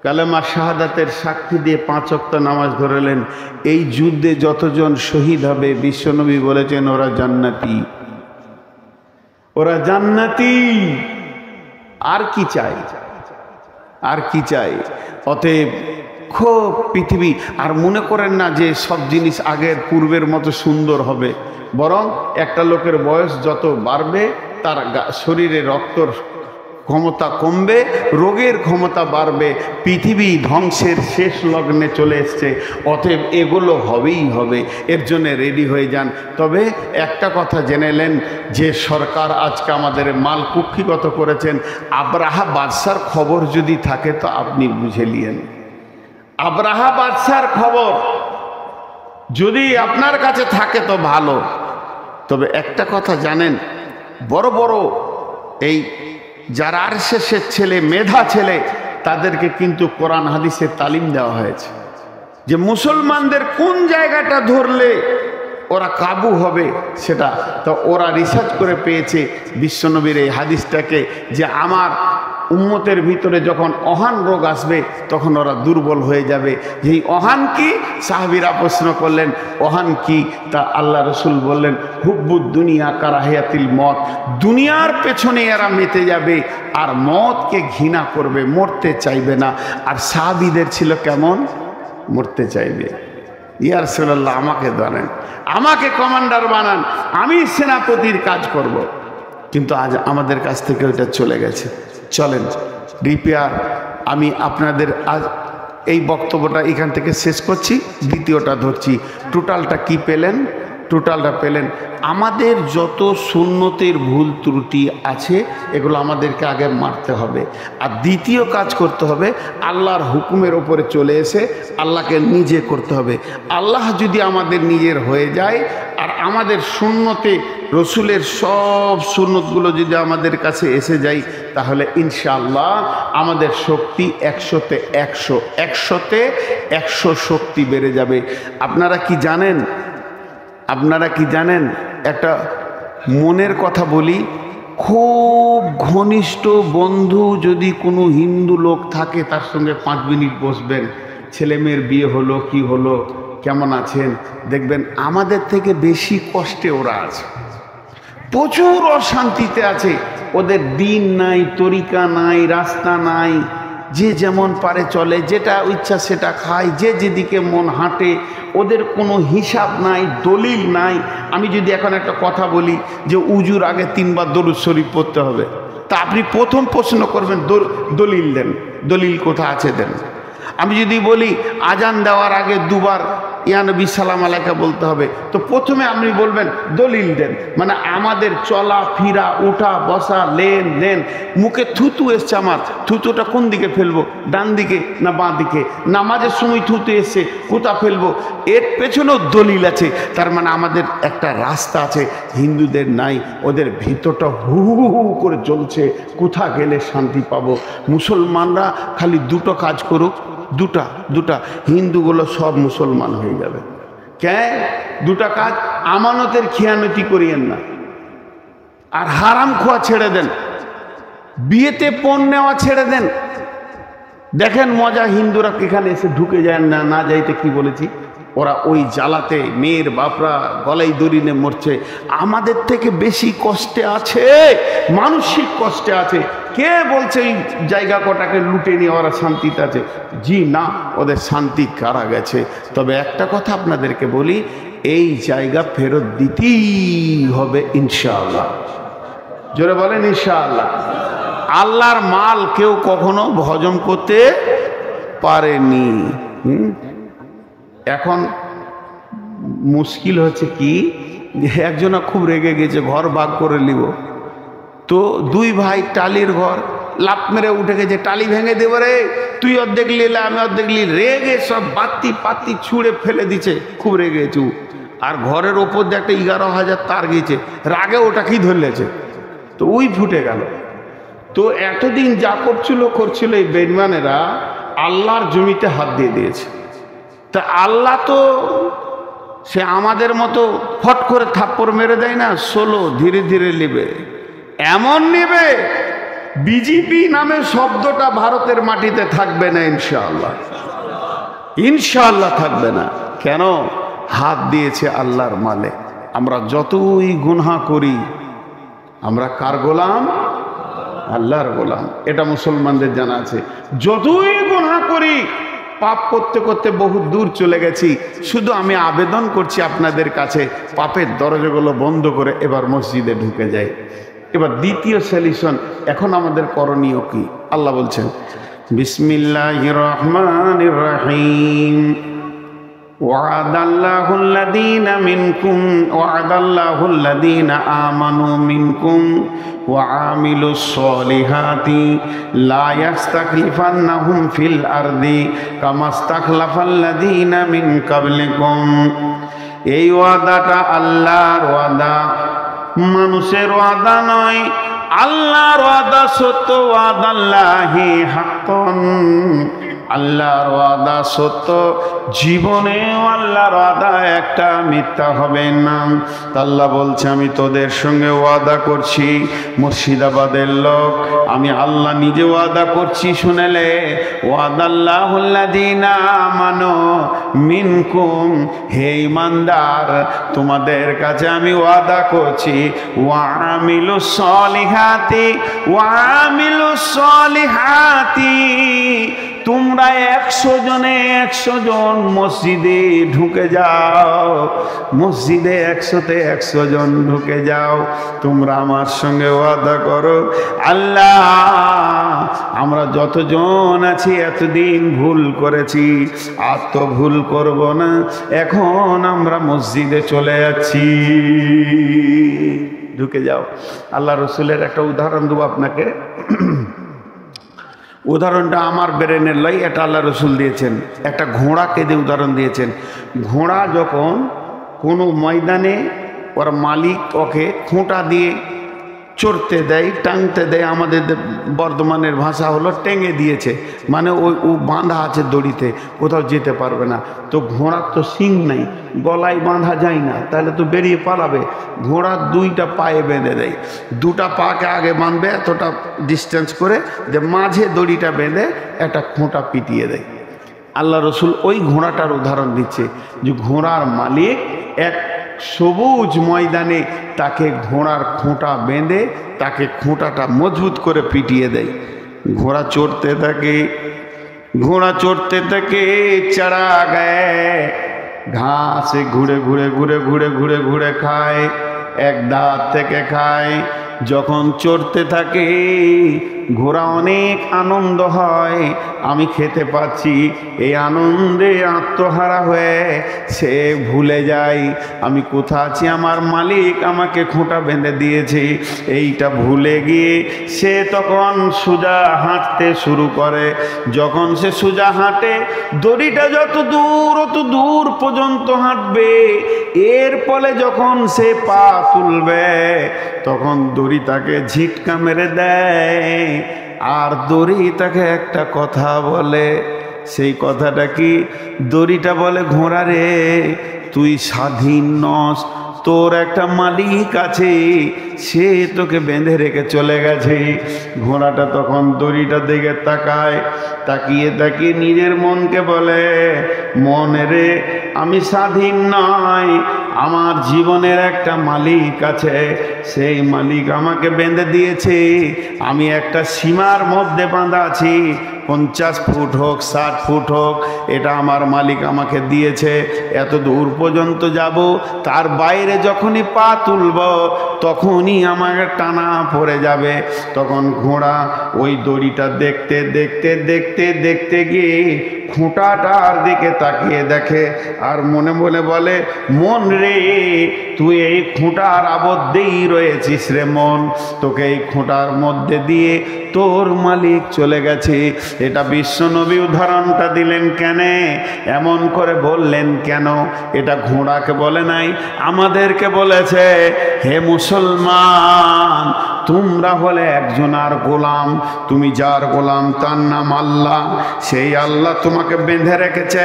কালেমা শাহাদাতের সাক্ষী দিয়ে 5 ওয়াক্ত নামাজ ধরেলেন। এই যুদ্ধে যতজন শহীদ হবে বিশ্বনবী বলেছেন ওরা জান্নাতি, ওরা জান্নাতি। আর কি চাই? আর কি চাই? অতএব খুব পৃথিবী আর মনে করেন না যে সব জিনিস আগের পূর্বের মতো সুন্দর হবে, বরং একটা লোকের বয়স যত বাড়বে তার শরীরে রক্তর ক্ষমতা কমবে, রোগের ক্ষমতা বাড়বে। পৃথিবী ধ্বংসের শেষ লগ্নে চলে এসছে, অতএব এগুলো হবেই হবে। এর জন্য রেডি হয়ে যান। তবে একটা কথা জেনেলেন যে সরকার আজকে আমাদের মাল কুক্ষিগত করেছেন। আব্রাহা বাদশার খবর যদি থাকে তো আপনি বুঝে নিয়েন। আব্রাহা বাদশার খবর যদি আপনার কাছে থাকে তো ভালো। তবে একটা কথা জানেন, বড় বড় এই যারা আরশেশের ছেলে, মেধা ছেলে, তাদেরকে কিন্তু কোরআন হাদিসে তালিম দেওয়া হয়েছে যে মুসলমানদের কোন জায়গাটা ধরলে ওরা কাবু হবে সেটা। তো ওরা রিসার্চ করে পেয়েছে বিশ্বনবীর এই হাদিসটাকে, যে আমার উম্মতের ভিতরে যখন অহান রোগ আসবে তখন ওরা দুর্বল হয়ে যাবে। যেই অহান কি? সাহাবীরা প্রশ্ন করলেন অহান কি? তা আল্লাহ রসুল বললেন হুব্বুদ দুনিয়া কারাহিয়াতিল মত। দুনিয়ার পেছনে এরা মেতে যাবে আর মতকে ঘৃণা করবে, মরতে চাইবে না। আর সাহাবীদের ছিল কেমন? মরতে চাইবে। ইয়া রাসূলুল্লাহ আমাকে ধরেন, আমাকে কমান্ডার বানান, আমি সেনাপতির কাজ করব। কিন্তু আজ আমাদের কাছ থেকে ওইটা চলে গেছে। চলেন রিপেয়ার। আমি আপনাদের আজ এই বক্তব্যটা এখান থেকে শেষ করছি, দ্বিতীয়টা ধরছি। টোটালটা কি পেলেন? টোটালটা পেলেন আমাদের যত সুন্নতের ভুল ত্রুটি আছে এগুলো আমাদেরকে আগে মারতে হবে। আর দ্বিতীয় কাজ করতে হবে আল্লাহর হুকুমের ওপরে চলে এসে আল্লাহকে নিজে করতে হবে। আল্লাহ যদি আমাদের নিজের হয়ে যায় আর আমাদের সুন্নতে রসুলের সব সুন্নতগুলো যদি আমাদের কাছে এসে যায়, তাহলে ইনশাআল্লাহ আমাদের শক্তি 100-তে 100, 100-তে 100 শক্তি বেড়ে যাবে। আপনারা কি জানেন? আপনারা কি জানেন? একটা মনের কথা বলি, খুব ঘনিষ্ঠ বন্ধু যদি কোনো হিন্দু লোক থাকে তার সঙ্গে 5 মিনিট বসবেন, ছেলে মেয়ের বিয়ে হলো, কি হলো, কেমন আছেন, দেখবেন আমাদের থেকে বেশি কষ্টে ওরা আছে, প্রচুর অশান্তিতে আছে। ওদের দিন নাই, তরিকা নাই, রাস্তা নাই, যে যেমন পারে চলে, যেটা ইচ্ছা সেটা খায়, যে যেদিকে মন হাঁটে, ওদের কোনো হিসাব নাই, দলিল নাই। আমি যদি এখন একটা কথা বলি যে উজুর আগে 3 বার দরুদ শরীফ পড়তে হবে, তা আপনি প্রথম প্রশ্ন করবেন দলিল দেন, দলিল কোথা আছে দেন। আমি যদি বলি আজান দেওয়ার আগে 2 বার ইয়া নবী সালাম আলাইকা বলতে হবে, তো প্রথমে আপনি বলবেন দলিল দেন। মানে আমাদের চলা ফিরা, উঠা বসা, লেনদেন, মুখে থুতু এসছে, আমার থুতুটা কোন দিকে ফেলবো, ডান দিকে না বাঁ দিকে, নামাজের সময় থুতু এসছে কোথা ফেলবো, এর পেছনেও দলিল আছে। তার মানে আমাদের একটা রাস্তা আছে, হিন্দুদের নাই। ওদের ভিতরটা হু হু হু করে জ্বলছে, কোথা গেলে শান্তি পাবো। মুসলমানরা খালি 2টো কাজ করুক, দুটা হিন্দুগুলো সব মুসলমান হয়ে যাবে। কেন? 2টা কাজ। আমানতের খিয়ানতি করিয়েন না, আর হারাম খোয়া ছেড়ে দেন, বিয়েতে পণ নেওয়া ছেড়ে দেন। দেখেন মজা, হিন্দুরা এখানে এসে ঢুকে যায় না, না যাইতে কি বলেছি, ওরা ওই জ্বালাতে মেয়ের বাপরা গলায় দড়ি নিয়ে মরছে। আমাদের থেকে বেশি কষ্টে আছে, মানসিক কষ্টে আছে। কে বলছে এই জায়গা কটাকে লুটে নিয়ে ওরা শান্তিতে আছে? জি না, ওদের শান্তি কারা গেছে। তবে একটা কথা আপনাদেরকে বলি, এই জায়গা ফেরত দিতেই হবে ইনশাআল্লাহ। জোরে বলেন ইনশাআল্লাহ। আল্লাহর মাল কেউ কখনো হজম করতে পারেনি। এখন মুশকিল হচ্ছে কি, একজনা খুব রেগে গেছে, ঘর ভাগ করে নিব। তো দুই ভাই টালির ঘর, লাফ মেরে উঠে গেছে, টালি ভেঙে দেবো রে, তুই অর্ধেক নিলে আমি অর্ধেক নিলি, রেগে সব বাতি পাতি ছুঁড়ে ফেলে দিচ্ছে, খুব রেগেছু। আর ঘরের ওপর দিয়ে একটা 11,000 তার গেছে, রাগে ওটাকেই ধরলেছে, তো ওই ফুটে গেল। তো এতদিন যা করছিল এই বেঈমানেরা আল্লাহর জমিতে হাত দিয়ে দিয়েছে। তা আল্লাহ তো সে আমাদের মতো ফট করে থাপ্পড় মেরে দেয় না, সোলো ধীরে ধীরে নেবে। এমন নেবে বিজেপি নামে শব্দটা ভারতের মাটিতে থাকবে না ইনশাআল্লাহ, ইনশাআল্লাহ থাকবে না। কেন? হাত দিয়েছে আল্লাহর মালে। আমরা যতই গুনাহ করি, আমরা কার গোলাম? আল্লাহর গোলাম। এটা মুসলমানদের জানা আছে। যতই গুনাহ করি, পাপ করতে করতে বহু দূর চলে গেছি, শুধু আমি আবেদন করছি আপনাদের কাছে, পাপের দরজাগুলো বন্ধ করে এবার মসজিদে ঢুকে যায়। এবার দ্বিতীয় সলিউশন, এখন আমাদের করণীয় কি? আল্লাহ বলছেন বিসমিল্লাহির রহমানির রহিম, ওয়াদাল্লাহুল্লাযীনা আমানু মিনকুম ওয়া আমিলুস সলিহাতি লা ইস্তাখলিফান্নাহুম ফিল আরদি কামা ইস্তাখলাফাল্লাযীনা মিন ক্বাবলিকুম। এই ওয়াদাটা আল্লাহর ওয়াদা, মানুষের ওয়াদা নয়। আল্লাহর ওয়াদা সত্য, ওয়াদাল্লাহি হাক্কান, আল্লাহর ওয়াদা সত্য, জীবনেও আল্লাহর ওয়াদা একটা মিথ্যা হবে না। আল্লাহ বলছে আমি তোদের সঙ্গে ওয়াদা করছি, মুর্শিদাবাদের লোক, আমি আল্লাহ নিজে ওয়াদা করছি, শুনেলে, ওয়াদাল্লাহুল্লাযীনা আমানু মিনকুম, হে ঈমানদার তোমাদের কাছে আমি ওয়াদা করছি, ওয়া আমিলুস সলিহাতি, ওয়া আমিলুস সলিহাতি, তোমরা 100 জনে 100 জন মসজিদে ঢুকে যাও, মসজিদে 100তে 100 জন ঢুকে যাও, তোমরা আমার সঙ্গে ওয়াদা করো, আল্লাহ আমরা যতজন আছি এতদিন ভুল করেছি, আর তো ভুল করব না, এখন আমরা মসজিদে চলে যাচ্ছি, ঢুকে যাও। আল্লাহ রসুলের একটা উদাহরণ দেবো আপনাকে। উদাহরণটা আমার ব্রেনের লাই, এটা আল্লাহ রসুল দিয়েছেন। একটা ঘোড়াকে দিয়ে উদাহরণ দিয়েছেন। ঘোড়া যখন কোনো ময়দানে ওর মালিক ওকে খোঁটা দিয়ে চড়তে দেয়, টাংতে দেয়, আমাদের বর্ধমানের ভাষা হলো টেঙে দিয়েছে, মানে ও বাঁধা আছে দড়িতে, কোথাও যেতে পারবে না। তো ঘোড়ার তো শিং নাই, গলায় বাঁধা যায় না, তাহলে তো বেরিয়ে পালাবে। ঘোড়ার 2টা পায়ে বেঁধে দেয়, 2টা পাকে আগে বাঁধবে এতটা ডিস্টেন্স করে, যে মাঝে দড়িটা বেঁধে একটা খোঁটা পিটিয়ে দেয়। আল্লাহ রসুল ওই ঘোড়াটার উদাহরণ দিচ্ছে, যে ঘোড়ার মালিক এক সবুজ ময়দানে তাকে ঘোড়ার খোঁটা বেঁধে তাকে খোঁটাটা মজবুত করে পিটিয়ে দেয়। ঘোড়া চড়তে থাকে, ঘোড়া চড়তে থাকে, চড়া গায়ে ঘাসে ঘুরে ঘুরে ঘুরে ঘুরে ঘুরে ঘুরে খায়, এক দাঁত থেকে খায়। যখন চড়তে থাকে ঘোড়া অনেক আনন্দ হয়, আমি খেতে পাচ্ছি, এই আনন্দে আত্মহারা হয়ে সে ভুলে যায় আমি কোথা আছি, আমার মালিক আমাকে খোঁটা বেঁধে দিয়েছে, এইটা ভুলে গিয়ে সে তখন সোজা হাঁটতে শুরু করে। যখন সে সোজা হাঁটে, দড়িটা যত দূর অত দূর পর্যন্ত হাঁটবে, এর ফলে যখন সে পা তুলবে তখন দড়ি তাকে ঝিটকা মেরে দেয়, আর দড়ি তাকে একটা কথা বলে। সেই কথাটা কি? দড়িটা বলে, ঘোড়া রে তুই স্বাধীন নস, তোর একটা মালিক আছে, সে তোকে বেঁধে রেখে চলে গেছে। ঘোড়াটা তখন দড়িটা দিকে তাকায়, তাকিয়ে তাকিয়ে নিজের মনকে বলে, মনে রে আমি স্বাধীন নয়, আমার জীবনের একটা মালিক আছে, সেই মালিক আমাকে বেঁধে দিয়েছে, আমি একটা সীমার মধ্যে বাঁধা আছি, 50 ফুট হোক 60 ফুট হোক, এটা আমার মালিক আমাকে দিয়েছে, এত দূর পর্যন্ত যাব, তার বাইরে যখনই পা তুলব তখনই আমাকে টানা পড়ে যাবে। তখন ঘোড়া ওই দড়িটা দেখতে দেখতে দেখতে দেখতে গিয়ে খুঁটাটার দিকে তাকিয়ে দেখে, আর মনে মনে বলে, মন রে, তুই এই খুঁটার আবদ্ধেই রয়েছিস রে মন, তোকে এই খুঁটার মধ্যে দিয়ে তোর মালিক চলে গেছে। এটা বিশ্বনবী উদাহরণটা দিলেন কেন, এমন করে বললেন কেন? এটা ঘোড়াকে বলে নাই, আমাদেরকে বলেছে, হে মুসলমান, তোমরা হলে একজনার গোলাম, তুমি যার গোলাম তার নাম আল্লাহ। সেই আল্লাহ তোমাকে বেঁধে রেখেছে,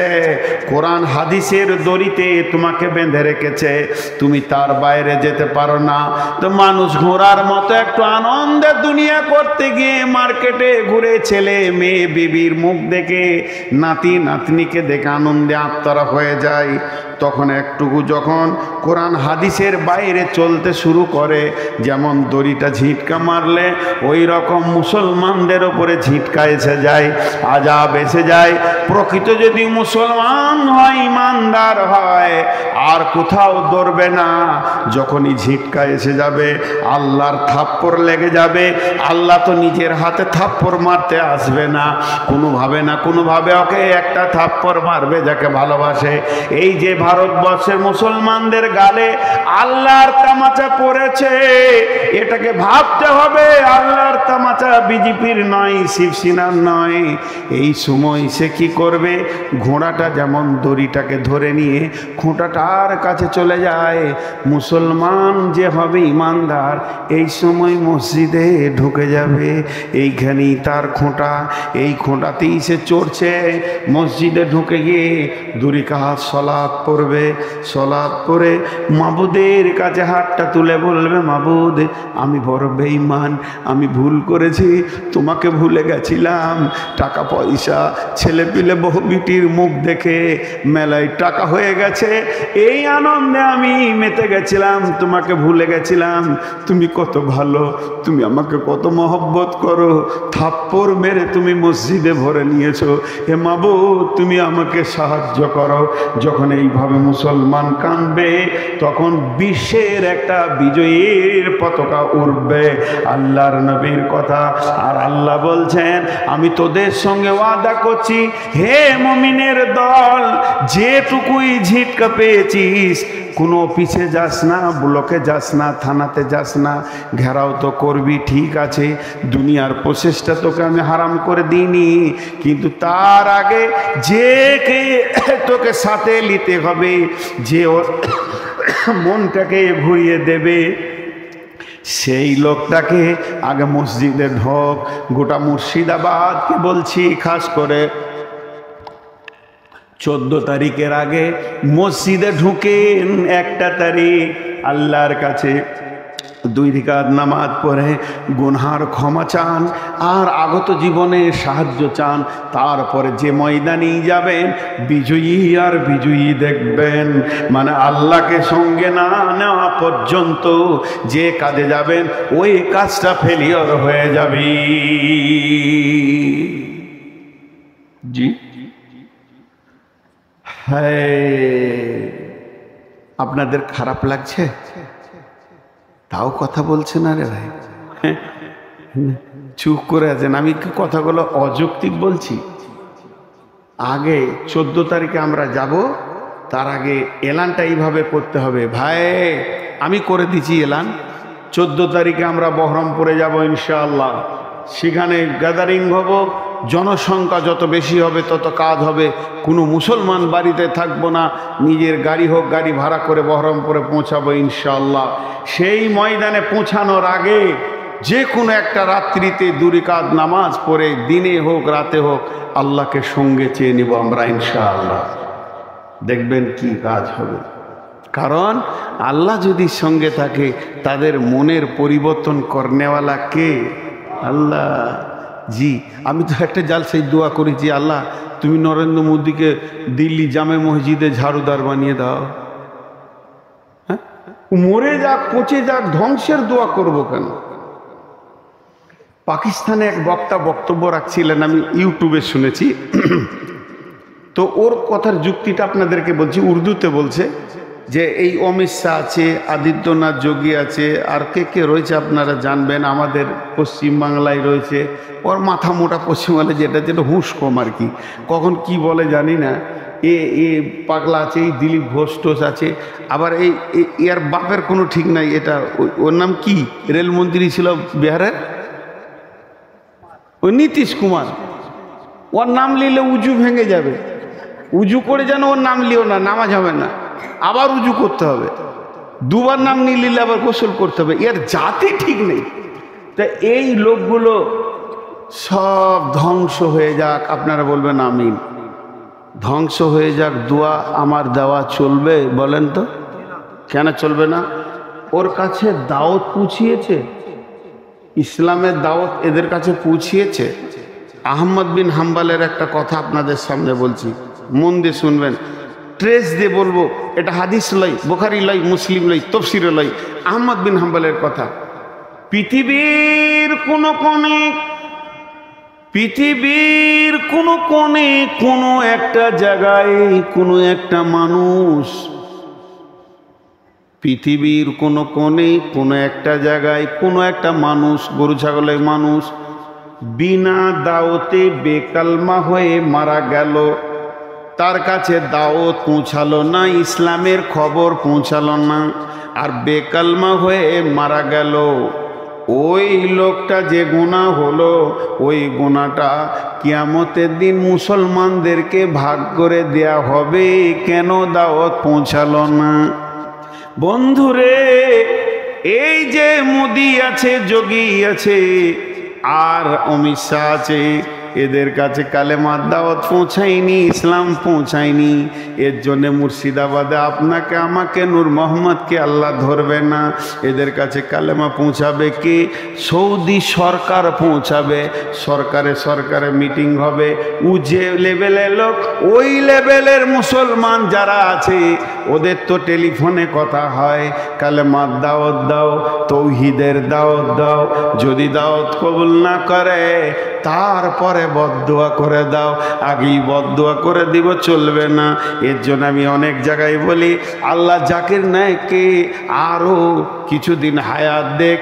কোরআন হাদিসের দড়িতে তোমাকে বেঁধে রেখেছে, তুমি তার বাইরে যেতে পারো না। তো মানুষ ঘোড়ার মতো একটু আনন্দে দুনিয়া করতে গিয়ে মার্কেটে ঘুরে ছেলে মেয়ে বিবির মুখ দেখে, নাতি নাতনিকে দেখে আনন্দে আত্মরা হয়ে যায়। তখন একটুকু যখন কোরআন হাদিসের বাইরে চলতে শুরু করে, যেমন দড়িটা ঝিটকা মারলে ওই রকম মুসলমানদের ওপরে ঝিটকা এসে যায়, আযাব এসে যায়। প্রকৃত যদি মুসলমান হয়, ইমানদার হয়, আর কোথাও দৌড়বে না। যখনই ঝিটকা এসে যাবে, আল্লাহর থাপ্পড় লেগে যাবে। আল্লাহ তো নিজের হাতে থাপ্পড় মারতে আসবে না, কোনোভাবে না কোনোভাবে ওকে একটা থাপ্পড় মারবে যাকে ভালোবাসে। এই যে ভারতবর্ষের মুসলমানদের গালে আল্লাহর তামাচা পড়েছে, এটাকে ভাবতে হবে আল্লাহর তামাচা, বিজেপির নয়, শিবসেনার নয়। এই সময় সে কি করবে? ঘোড়াটা যেমন দড়িটাকে ধরে নিয়ে খুঁটাটার কাছে চলে যায়। মুসলমান যে হবে ইমানদার, এই সময় মসজিদে ঢুকে যাবে। এইখানেই তার খুঁটা, এই খুঁটাতেই সে চড়ছে। মসজিদে ঢুকে গিয়ে দুই রাকাত সালাত পড়বে, সালাত পড়ে মাবুদের কাছে হাতটা তুলে বলবে, মাবুদ, আমি বড় বেঈমান, আমি ভুল করেছি, তোমাকে ভুলে গেছিলাম। টাকা পয়সা, ছেলে পিলে, বহু বিটির মুখ দেখে মেলায় টাকা হয়ে গেছে, এই আনন্দে আমি মেতে গেছিলাম, তোমাকে ভুলে গেছিলাম। তুমি কত ভালো, তুমি আমাকে কত মহব্বত করো, থাপ্পড় মেরে তুমি মসজিদে ভরে নিয়েছো। হে মাবুদ, তুমি আমাকে সাহায্য করো। যখন এইভাবে মুসলমান কাঁদবে, তখন বিশ্বের একটা বিজয়ীর পতাকা উড়বে। আল্লাহর নবীর কথা। আর আল্লাহ বলছেন, আমি তোদের সঙ্গে ওয়াদা করছি, হে মুমিনের দল, যেটুকুই ঝিটকা পেয়েছিস, কোনো অফিসে যাস না, ব্লকে যাস না, থানাতে যাস না, ঘেরাও তো করবি, ঠিক আছে, দুনিয়ার প্রচেষ্টা তোকে আমি হারাম করে দিইনি, কিন্তু তার আগে যে কে তোকে সাথে নিতে হবে, যে ওর মনটাকে ঘুরিয়ে দেবে, সেই লোকটাকে আগে মসজিদে ঢোক। গোটা মুর্শিদাবাদকে বলছি, খাস করে 14 তারিখের আগে মসজিদে ঢুকেন। 1 তারিখ আল্লাহর কাছে 2 রাকাত নামাজ পড়ে গুনহার ক্ষমা চান, আর আগত জীবনে সাহায্য চান। তারপরে যে ময়দানেই যাবেন, বিজয়ী আর বিজয়ী দেখবেন। মানে আল্লাহকে সঙ্গে না নেওয়া পর্যন্ত যে কাজে যাবেন, ওই কাজটা ফেলিওর হয়ে যাবে। জি হ্যাঁ, আপনাদের খারাপ লাগছে? তাও কথা বলছে না রে ভাই, চুপ করে আছেন। আমি কি কথাগুলো অযৌক্তিক বলছি? আগে 14 তারিখে আমরা যাব, তার আগে এলানটা এইভাবে করতে হবে। ভাই, আমি করে দিচ্ছি এলান, 14 তারিখে আমরা বহরমপুরে যাব ইনশাআল্লাহ। সেখানে গ্যাদারিং হব, জনসংখ্যা যত বেশি হবে তত কাজ হবে। কোনো মুসলমান বাড়িতে থাকবো না, নিজের গাড়ি হোক, গাড়ি ভাড়া করে বহরমপুরে পৌঁছাবো ইনশাআল্লাহ। সেই ময়দানে পৌঁছানোর আগে যে কোনো একটা রাত্রিতে 2 রাকাত নামাজ পড়ে, দিনে হোক রাতে হোক, আল্লাহকে সঙ্গে চেয়ে নিব আমরা ইনশাআল্লাহ। দেখবেন কি কাজ হবে। কারণ আল্লাহ যদি সঙ্গে থাকে, তাদের মনের পরিবর্তন করনেওয়ালা কে? আল্লাহ। জি, আমি তো একটা জালসায় দোয়া করেছি, আল্লাহ তুমি নরেন্দ্র মোদীকে দিল্লি জামে মসজিদে ঝাড়ুদার বানিয়ে দাও। হ্যাঁ, মরে যাক, পচে যাক, ধ্বংসের দোয়া করব কেন? পাকিস্তানে এক বক্তা বক্তব্য রাখছিলেন, আমি ইউটিউবে শুনেছি। তো ওর কথার যুক্তিটা আপনাদেরকে বলছি, উর্দুতে বলছে যে এই অমিত শাহ আছে, আদিত্যনাথ যোগী আছে, আর কে কে রয়েছে আপনারা জানবেন, আমাদের পশ্চিমবাংলায় রয়েছে। ওর মাথা মোটা পশ্চিমবাংলায় যেটা যেটা হুঁশ কম আর কি, কখন কি বলে জানি না। এ পাগলা আছে, এই দিলীপ ঘোষ টোষ আছে, আবার এর বাপের কোনো ঠিক নাই। এটা ওর নাম কি, রেলমন্ত্রী ছিল বিহারের, ওই নীতিশ কুমার। ওর নাম নিলে উজু ভেঙে যাবে, উজু করে যেন ওর নাম লিও না, নামাজ হবে না, আবার উজু করতে হবে, দুবার নাম নিয়ে নিলে আবার গোসল করতে হবে। এর জাতি ঠিক নেই। তা এই লোকগুলো সব ধ্বংস হয়ে যাক, আপনারা বলবেন আমিন। ধ্বংস হয়ে যাক, দোয়া আমার দেওয়া চলবে? বলেন তো কেন চলবে না? ওর কাছে দাওয়াত পৌঁছিয়েছে, ইসলামের দাওয়াত এদের কাছে পৌঁছিয়েছে। আহমদ বিন হাম্বালের একটা কথা আপনাদের সামনে বলছি, মন দিয়ে শুনবেন, ট্রেস দিয়ে বলবো, এটা হাদিস লই, বুখারী লই, মুসলিম লই, তফসিরে লই। আহমদ বিন হাম্বালের কথা, পৃথিবীর কোনো কোণে কোনো একটা জায়গায় কোনো একটা মানুষ, পৃথিবীর কোনো কোণে কোনো একটা জায়গায় কোনো একটা মানুষ, গরু ছাগলের মানুষ, বিনা দাওতে বেকালমা হয়ে মারা গেল। তার কাছে দাওয়াত পৌঁছালো না, ইসলামের খবর পৌঁছালো না, আর বেকালমা হয়ে মারা গেল। ওই লোকটা যে গুনাহ হলো, ওই গুনাহটা কিয়ামতের দিন মুসলমানদেরকে ভাগ করে দেয়া হবে। কেন দাওয়াত পৌঁছালো না? বন্ধুরে, এই যে মোদি আছে, যোগী আছে, আর অমিত শাহ আছে, এদের কাছে কালেমার দাওয়াত পৌঁছায়নি, ইসলাম পৌঁছায়নি। এর জন্যে মুর্শিদাবাদে আপনাকে আমাকে নূর মোহাম্মদকে আল্লাহ ধরবে না। এদের কাছে কালেমা পৌঁছাবে কে? সৌদি সরকার পৌঁছাবে। সরকারে মিটিং হবে, ও যে লেভেলের লোক, ওই লেভেলের মুসলমান যারা আছে ওদের তো টেলিফোনে কথা হয়, কালেমার দাওয়াত দাও, তৌহিদের দাওয়াত দাও। যদি দাওয়াত কবুল না করে তারপরে বদদুয়া করে দাও, আগেই বদদুয়া করে দিব চলবে না। এর জন্য আমি অনেক জায়গায় বলি, আল্লাহ জাকির নায়েককে আরও কিছুদিন হায়াত দেখ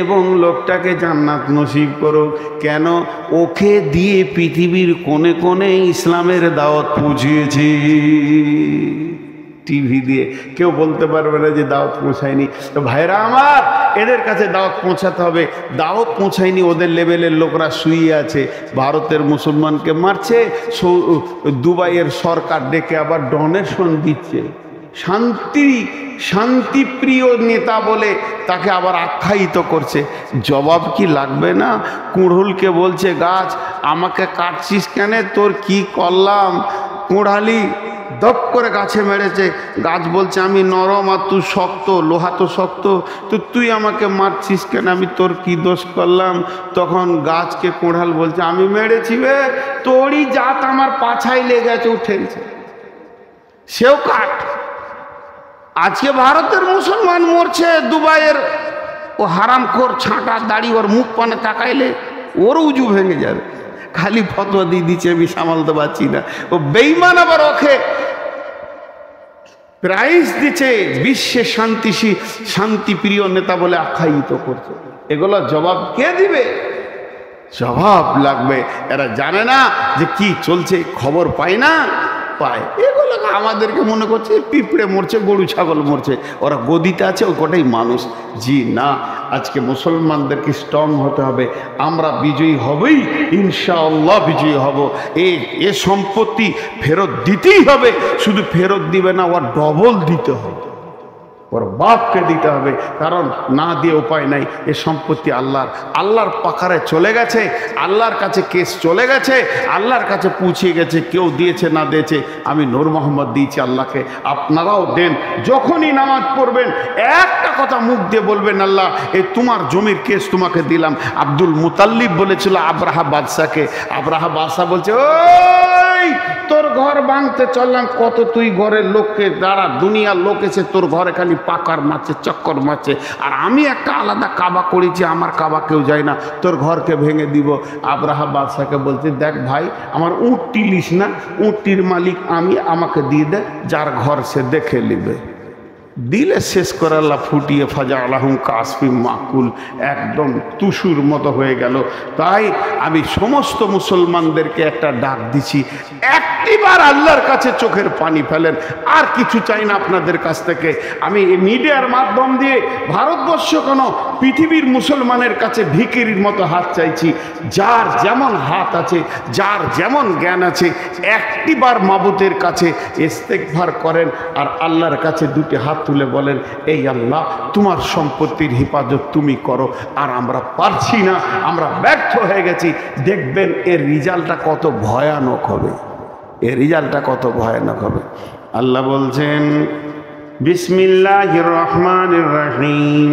এবং লোকটাকে জান্নাত নসিব করুক। কেন? ওকে দিয়ে পৃথিবীর কোণে কোণে ইসলামের দাওয়াত পৌঁছিয়েছি। টিভি দিয়ে কেউ বলতে পারবে না যে দাওয়াত পৌঁছায়নি। তো ভাইরা আমার, এদের কাছে দাওয়াত পৌঁছাতে হবে। দাওয়াত পৌঁছায়নি, ওদের লেভেলের লোকরা শুয়ে আছে, ভারতের মুসলমানকে মারছে, দুবাইয়ের সরকার ডেকে আবার ডোনেশন দিচ্ছে, শান্তিপ্রিয় নেতা বলে তাকে আবার আখ্যায়িত করছে। জবাব কি লাগবে না? কুড়ুলকে বলছে, গাছ আমাকে কাটছিস কেন, তোর কি করলাম? কুড়ালি দপ করে গাছে মেরেছে, গাছ বলছে আমি নরম আর তুই শক্ত, লোহা তো শক্ত, তো তুই আমাকে মারছিস কেন, আমি তোর কি দোষ করলাম? তখন গাছকে কোড়াল বলছে, আমি মেরেছি বে, তোরই জাত আমার পাছায় লেগেছে, উঠেছে, সেও কাট। আজকে ভারতের মুসলমান মরছে, দুবাইয়ের ও হারামখোর ছাঁটা দাড়ি, ওর মুখ পানে তাকাইলে ওর উজু ভেঙে যাবে। খালি ফতোয়া দিয়ে দিচ্ছে, আমি সামালতে পারছি না। ও বেঈমান আবার ওকে প্রাইজ দিচ্ছে, বিশ্বের শান্তিপ্রিয় নেতা বলে আখ্যায়িত করছে। এগুলো জবাব কে দিবে? জবাব লাগবে। এরা জানে না যে কি চলছে, খবর পায় না, পায়। এগুলো আমাদেরকে মনে করছে পিঁপড়ে মরছে, গরু ছাগল মরছে, ওরা গদিতে আছে, ওই কটাই মানুষ। জি না, আজকে মুসলমানদেরকে স্ট্রং হতে হবে। আমরা বিজয়ী হবেই, ইনশাআল্লাহ বিজয়ী হব। এ সম্পত্তি ফেরত দিতেই হবে, শুধু ফেরত দিবে না, ওর ডবল দিতে হবে, ওর বাপকে দিতে হবে, কারণ না দিয়ে উপায় নাই। এ সম্পত্তি আল্লাহর পাখারে চলে গেছে, আল্লাহর কাছে কেস চলে গেছে, আল্লাহর কাছে পৌঁছে গেছে। কেউ দিয়েছে না দিয়েছে, আমি নূর মোহাম্মদ দিয়েছি আল্লাহকে, আপনারাও দেন। যখনই নামাজ পড়বেন একটা কথা মুখ দিয়ে বলবেন, আল্লাহ এই তোমার জমির কেস তোমাকে দিলাম। আব্দুল মুতাল্লিব বলেছিল আব্রাহা বাদশাকে, আব্রাহা বাদশা বলছে, ওই এই তোর ঘর ভাঙতে চললাম, কত তুই ঘরের লোককে যারা দুনিয়ার লোক এসে তোর ঘরে খালি পাকার মারছে, চক্কর মারছে, আর আমি একটা আলাদা কাবা করেছি, আমার কাবা কেউ যায় না, তোর ঘরকে ভেঙে দিব। আব্রাহা বাদশাকে বলছে, দেখ ভাই, আমার উটটি লিস না, উটটির মালিক আমি, আমাকে দিয়ে দে, যার ঘর সে দেখে নিবে। দিলে শেষ করে আল্লাহ ফুটিয়ে ফাজা আলাহুম কাসফি মাকুল, একদম তুসুর মতো হয়ে গেল। তাই আমি সমস্ত মুসলমানদেরকে একটা ডাক দিছি, একটিবার আল্লাহর কাছে চোখের পানি ফেলেন, আর কিছু চাই না আপনাদের কাছ থেকে। আমি এই মিডিয়ার মাধ্যম দিয়ে ভারতবর্ষ কেন পৃথিবীর মুসলমানের কাছে ভিখিরির মতো হাত চাইছি, যার যেমন হাত আছে, যার যেমন জ্ঞান আছে, একটিবার মাবুতের কাছে ইস্তেগফার করেন আর আল্লাহর কাছে দুটি হাত তুলে বলেন, এই আল্লাহ, তোমার সম্পত্তির হেফাজত তুমি করো, আর আমরা পারছি না, আমরা ব্যর্থ হয়ে গেছি। দেখবেন এর রেজাল্টটা কত ভয়ানক হবে, এর রেজাল্টটা কত ভয়ানক হবে। আল্লাহ বলছেন, বিসমিল্লাহির রহমানির রহিম,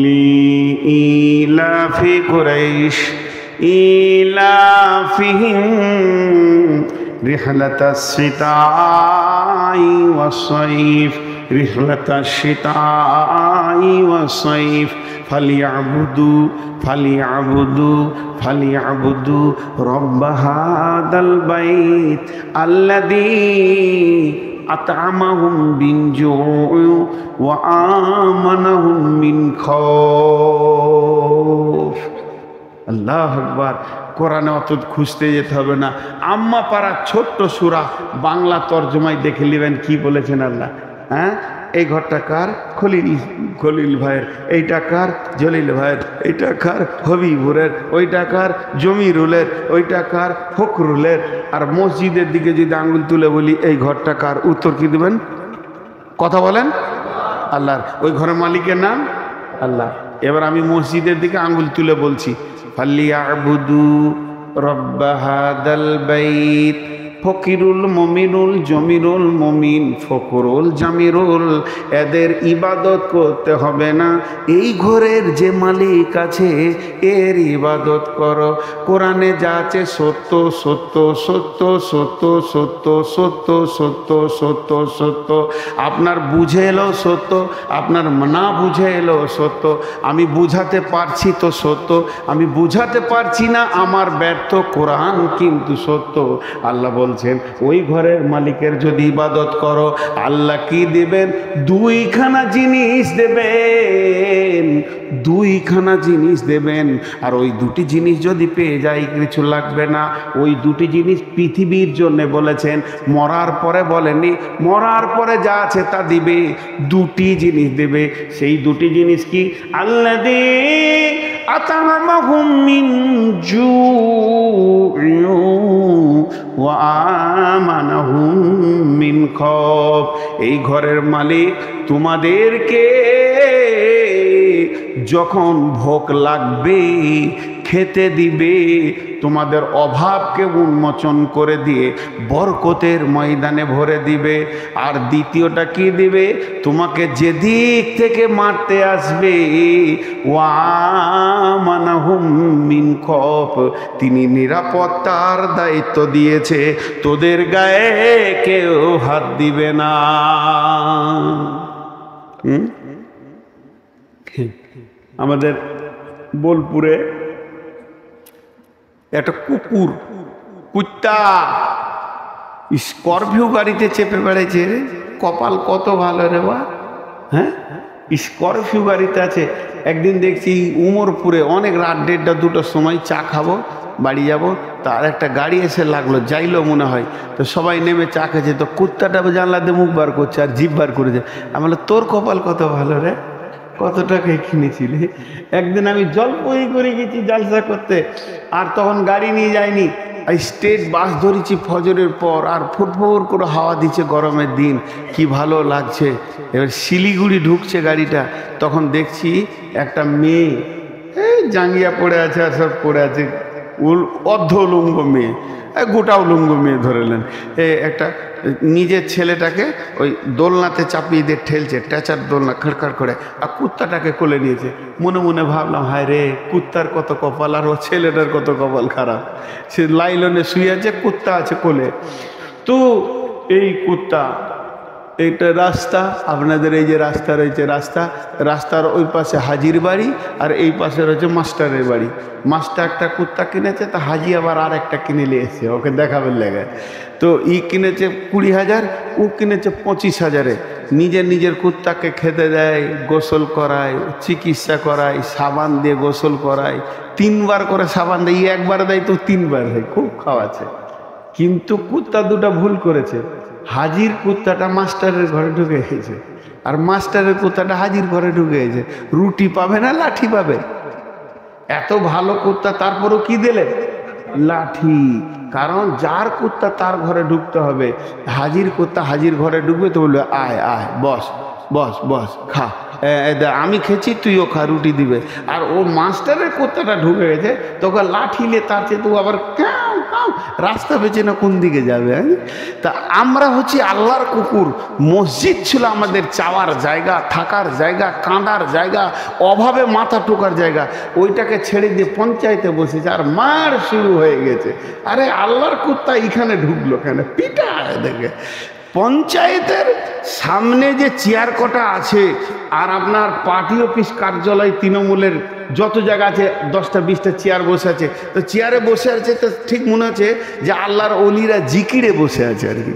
লিইলাফি কুরাইশ ইলাফিহিম রিহলাতাস সিতাই ওয়াস সাইফ রিহলাতাশ শিতাই ওয়াস সাইফ ফালিয়াবুদু রব্ব হাদাল বাইত আল্লাযী আত'আমাহুম মিন জু'ই ওয়া আমানাহুম মিন খাউফ। আল্লাহু আকবার। কোরআনে অত খুঁজতে যেতে হবে না, আম্মা পাড়া ছোট্ট সূরা বাংলা তর্জমায় দেখে নেবেন কি বলেছেন আল্লাহ। হ্যাঁ, এই ঘরটা কার? খলিল ভাইয়ের, এইটা কার? জলিল ভাইয়ের, এইটা কার? হবিবুরের, ওইটা কার? জমিরুলের, ওইটা কার? ফখরুলের। আর মসজিদের দিকে যদি আঙ্গুল তুলে বলি এই ঘরটা কার, উত্তর কি দেবেন? কথা বলেন। আল্লাহর। ওই ঘরের মালিকের নাম আল্লাহ। এবার আমি মসজিদের দিকে আঙ্গুল তুলে বলছি, ফালিয়াবুদু রব্ব হাদাল বাইত, ফকিরুল মমিনুল জমিরুল মমিন ফকরুল জামিরুল, এদের ইবাদত করতে হবে না, এই ঘরের যে মালিক আছে এর ইবাদত করো। কোরআনে যা আছে সত্য সত্য সত্য সত্য সত্য সত্য সত্য সত্য সত্য। আপনার বুঝে এলো সত্য, আপনার না বুঝে এলো সত্য। আমি বুঝাতে পারছি তো সত্য, আমি বুঝাতে পারছি না, আমার ব্যর্থ, কোরআন কিন্তু সত্য। আল্লাহ বলছেন, ওই ঘরের মালিকের যদি ইবাদত করো, আল্লাহ কি দেবেন? দুইখানা জিনিস দেবেন, দুইখানা জিনিস দেবেন। আর ওই দুটি জিনিস যদি পেয়ে যাই, কিছু লাগবে না। ওই দুটি জিনিস পৃথিবীর জন্য বলেছেন, মরার পরে বলেনি, মরার পরে যা আছে তা দিবে। দুটি জিনিস দেবে, সেই দুটি জিনিস কি? আল্লাযী আত'আমাহুম মিন জু'ই ওয়া আমানাহুম মিন খাউফ। এই ঘরের মালিক তোমাদেরকে যখন ভোগ লাগবে খেতে দিবে, তোমাদের অভাবকে উন্মোচন করে দিয়ে বরকতের ময়দানে ভরে দিবে। আর দ্বিতীয়টা কি দিবে? তোমাকে যেদিক থেকে মারতে আসবে, ওয়া আমানাহুম মিন খাউফ, তিনি নিরাপত্তার দায়িত্ব দিয়েছে, তোদের গায়ে কেউ হাত দিবে না। আমাদের বোলপুরে একটা কুত্তা স্করপিও গাড়িতে চেপে বেড়াইছে রে, কপাল কত ভালো রে বা। হ্যাঁ, স্করপিও গাড়িতে আছে। একদিন দেখছি উমরপুরে অনেক রাত 1:30 2টার সময় চা খাবো, বাড়ি যাব, তার একটা গাড়ি এসে লাগলো, যাইলো মনে হয়, তো সবাই নেমে চা খেয়েছে, তো কুত্তাটা জানলা দিয়ে মুখ বার করছে আর জিভ বার করেছে। আমি বললাম, তোর কপাল কত ভালো রে, কত টাকায় কিনেছিলি? একদিন আমি জলপই করে গেছি জালসা করতে, আর তখন গাড়ি নিয়ে যাইনি, স্টেট বাস ধরেছি ফজরের পর, আর ফুটফুট করে হাওয়া দিচ্ছে, গরমের দিন, কি ভালো লাগছে। এবার শিলিগুড়ি ঢুকছে গাড়িটা, তখন দেখছি একটা মেয়ে জাঙ্গিয়া পড়ে আছে আর সব পড়ে আছে, অর্ধ উলঙ্গ মেয়ে, গোটা উলঙ্গ মেয়ে ধরেলেন। একটা নিজের ছেলেটাকে ওই দোলনাতে চাপিয়ে দিয়ে ঠেলছে, ট্যাচার দোলনা খড়খড় করে, আর কুত্তাটাকে কোলে নিয়েছে। মনে মনে ভাবলাম, হায় রে, কুত্তার কত কপাল আর ও ছেলেটার কত কপাল খারাপ। সে লাইলনে শুয়ে আছে, কুত্তা আছে কোলে। তো এই কুত্তা, এইটা রাস্তা, আপনাদের এই যে রাস্তা রয়েছে, রাস্তার ওই পাশে হাজির বাড়ি আর এই পাশে রয়েছে মাস্টারের বাড়ি। মাস্টার একটা কুত্তা কিনেছে, তা হাজি আবার আর একটা কিনে নিয়ে এসছে ওকে দেখাবেন লেগে। তো কিনেছে 20,000, ও কিনেছে 25,000-এ। নিজের কুত্তাকে খেতে দেয়, গোসল করায়, চিকিৎসা করায়, সাবান দিয়ে গোসল করায়, 3 বার করে সাবান দেয়। একবার দেয় তো 3 বার দেয়, খুব খাওয়াচ্ছে। কিন্তু কুত্তা দুটা ভুল করেছে। হাজির কুত্তাটা মাস্টারের ঘরে ঢুকে গেছে, আর মাস্টারের কুত্তাটা হাজির ঘরে ঢুকে গেছে। রুটি পাবে না লাঠি পাবে? এত ভালো কুত্তা, তারপরও কি দিলে? লাঠি। কারণ যার কুত্তা তার ঘরে ঢুকতে হবে। হাজির কুত্তা হাজির ঘরে ঢুকবে তো বলবে, আয় আয়, বস বস বস, খা, আমি খেয়েছি তুইও খা, রুটি দিবে। আর ও মাস্টারের কুত্তাটা ঢুকে গেছে, তোকে লাঠিলে তার চেয়ে তো আবার কাউ কাউ, রাস্তা বেছে না কোন দিকে যাবে। তা আমরা হচ্ছি আল্লাহর কুকুর। মসজিদ ছিল আমাদের চাওয়ার জায়গা, থাকার জায়গা, কাঁদার জায়গা, অভাবে মাথা টোকার জায়গা। ওইটাকে ছেড়ে দিয়ে পঞ্চায়েতে বসেছে, আর মার শুরু হয়ে গেছে। আরে আল্লাহর কুত্তা এখানে ঢুকলো কেন? পিটা দেখে। পঞ্চায়েতের সামনে যে চেয়ার কটা আছে, আর আপনার পার্টি অফিস কার্যালয় তৃণমূলের যত জায়গা আছে, 10টা 20টা চেয়ার বসে আছে। তো চেয়ারে বসে আছে তো ঠিক মনে হচ্ছে যে আল্লাহর অলিরা জিকিরে বসে আছে আর কি।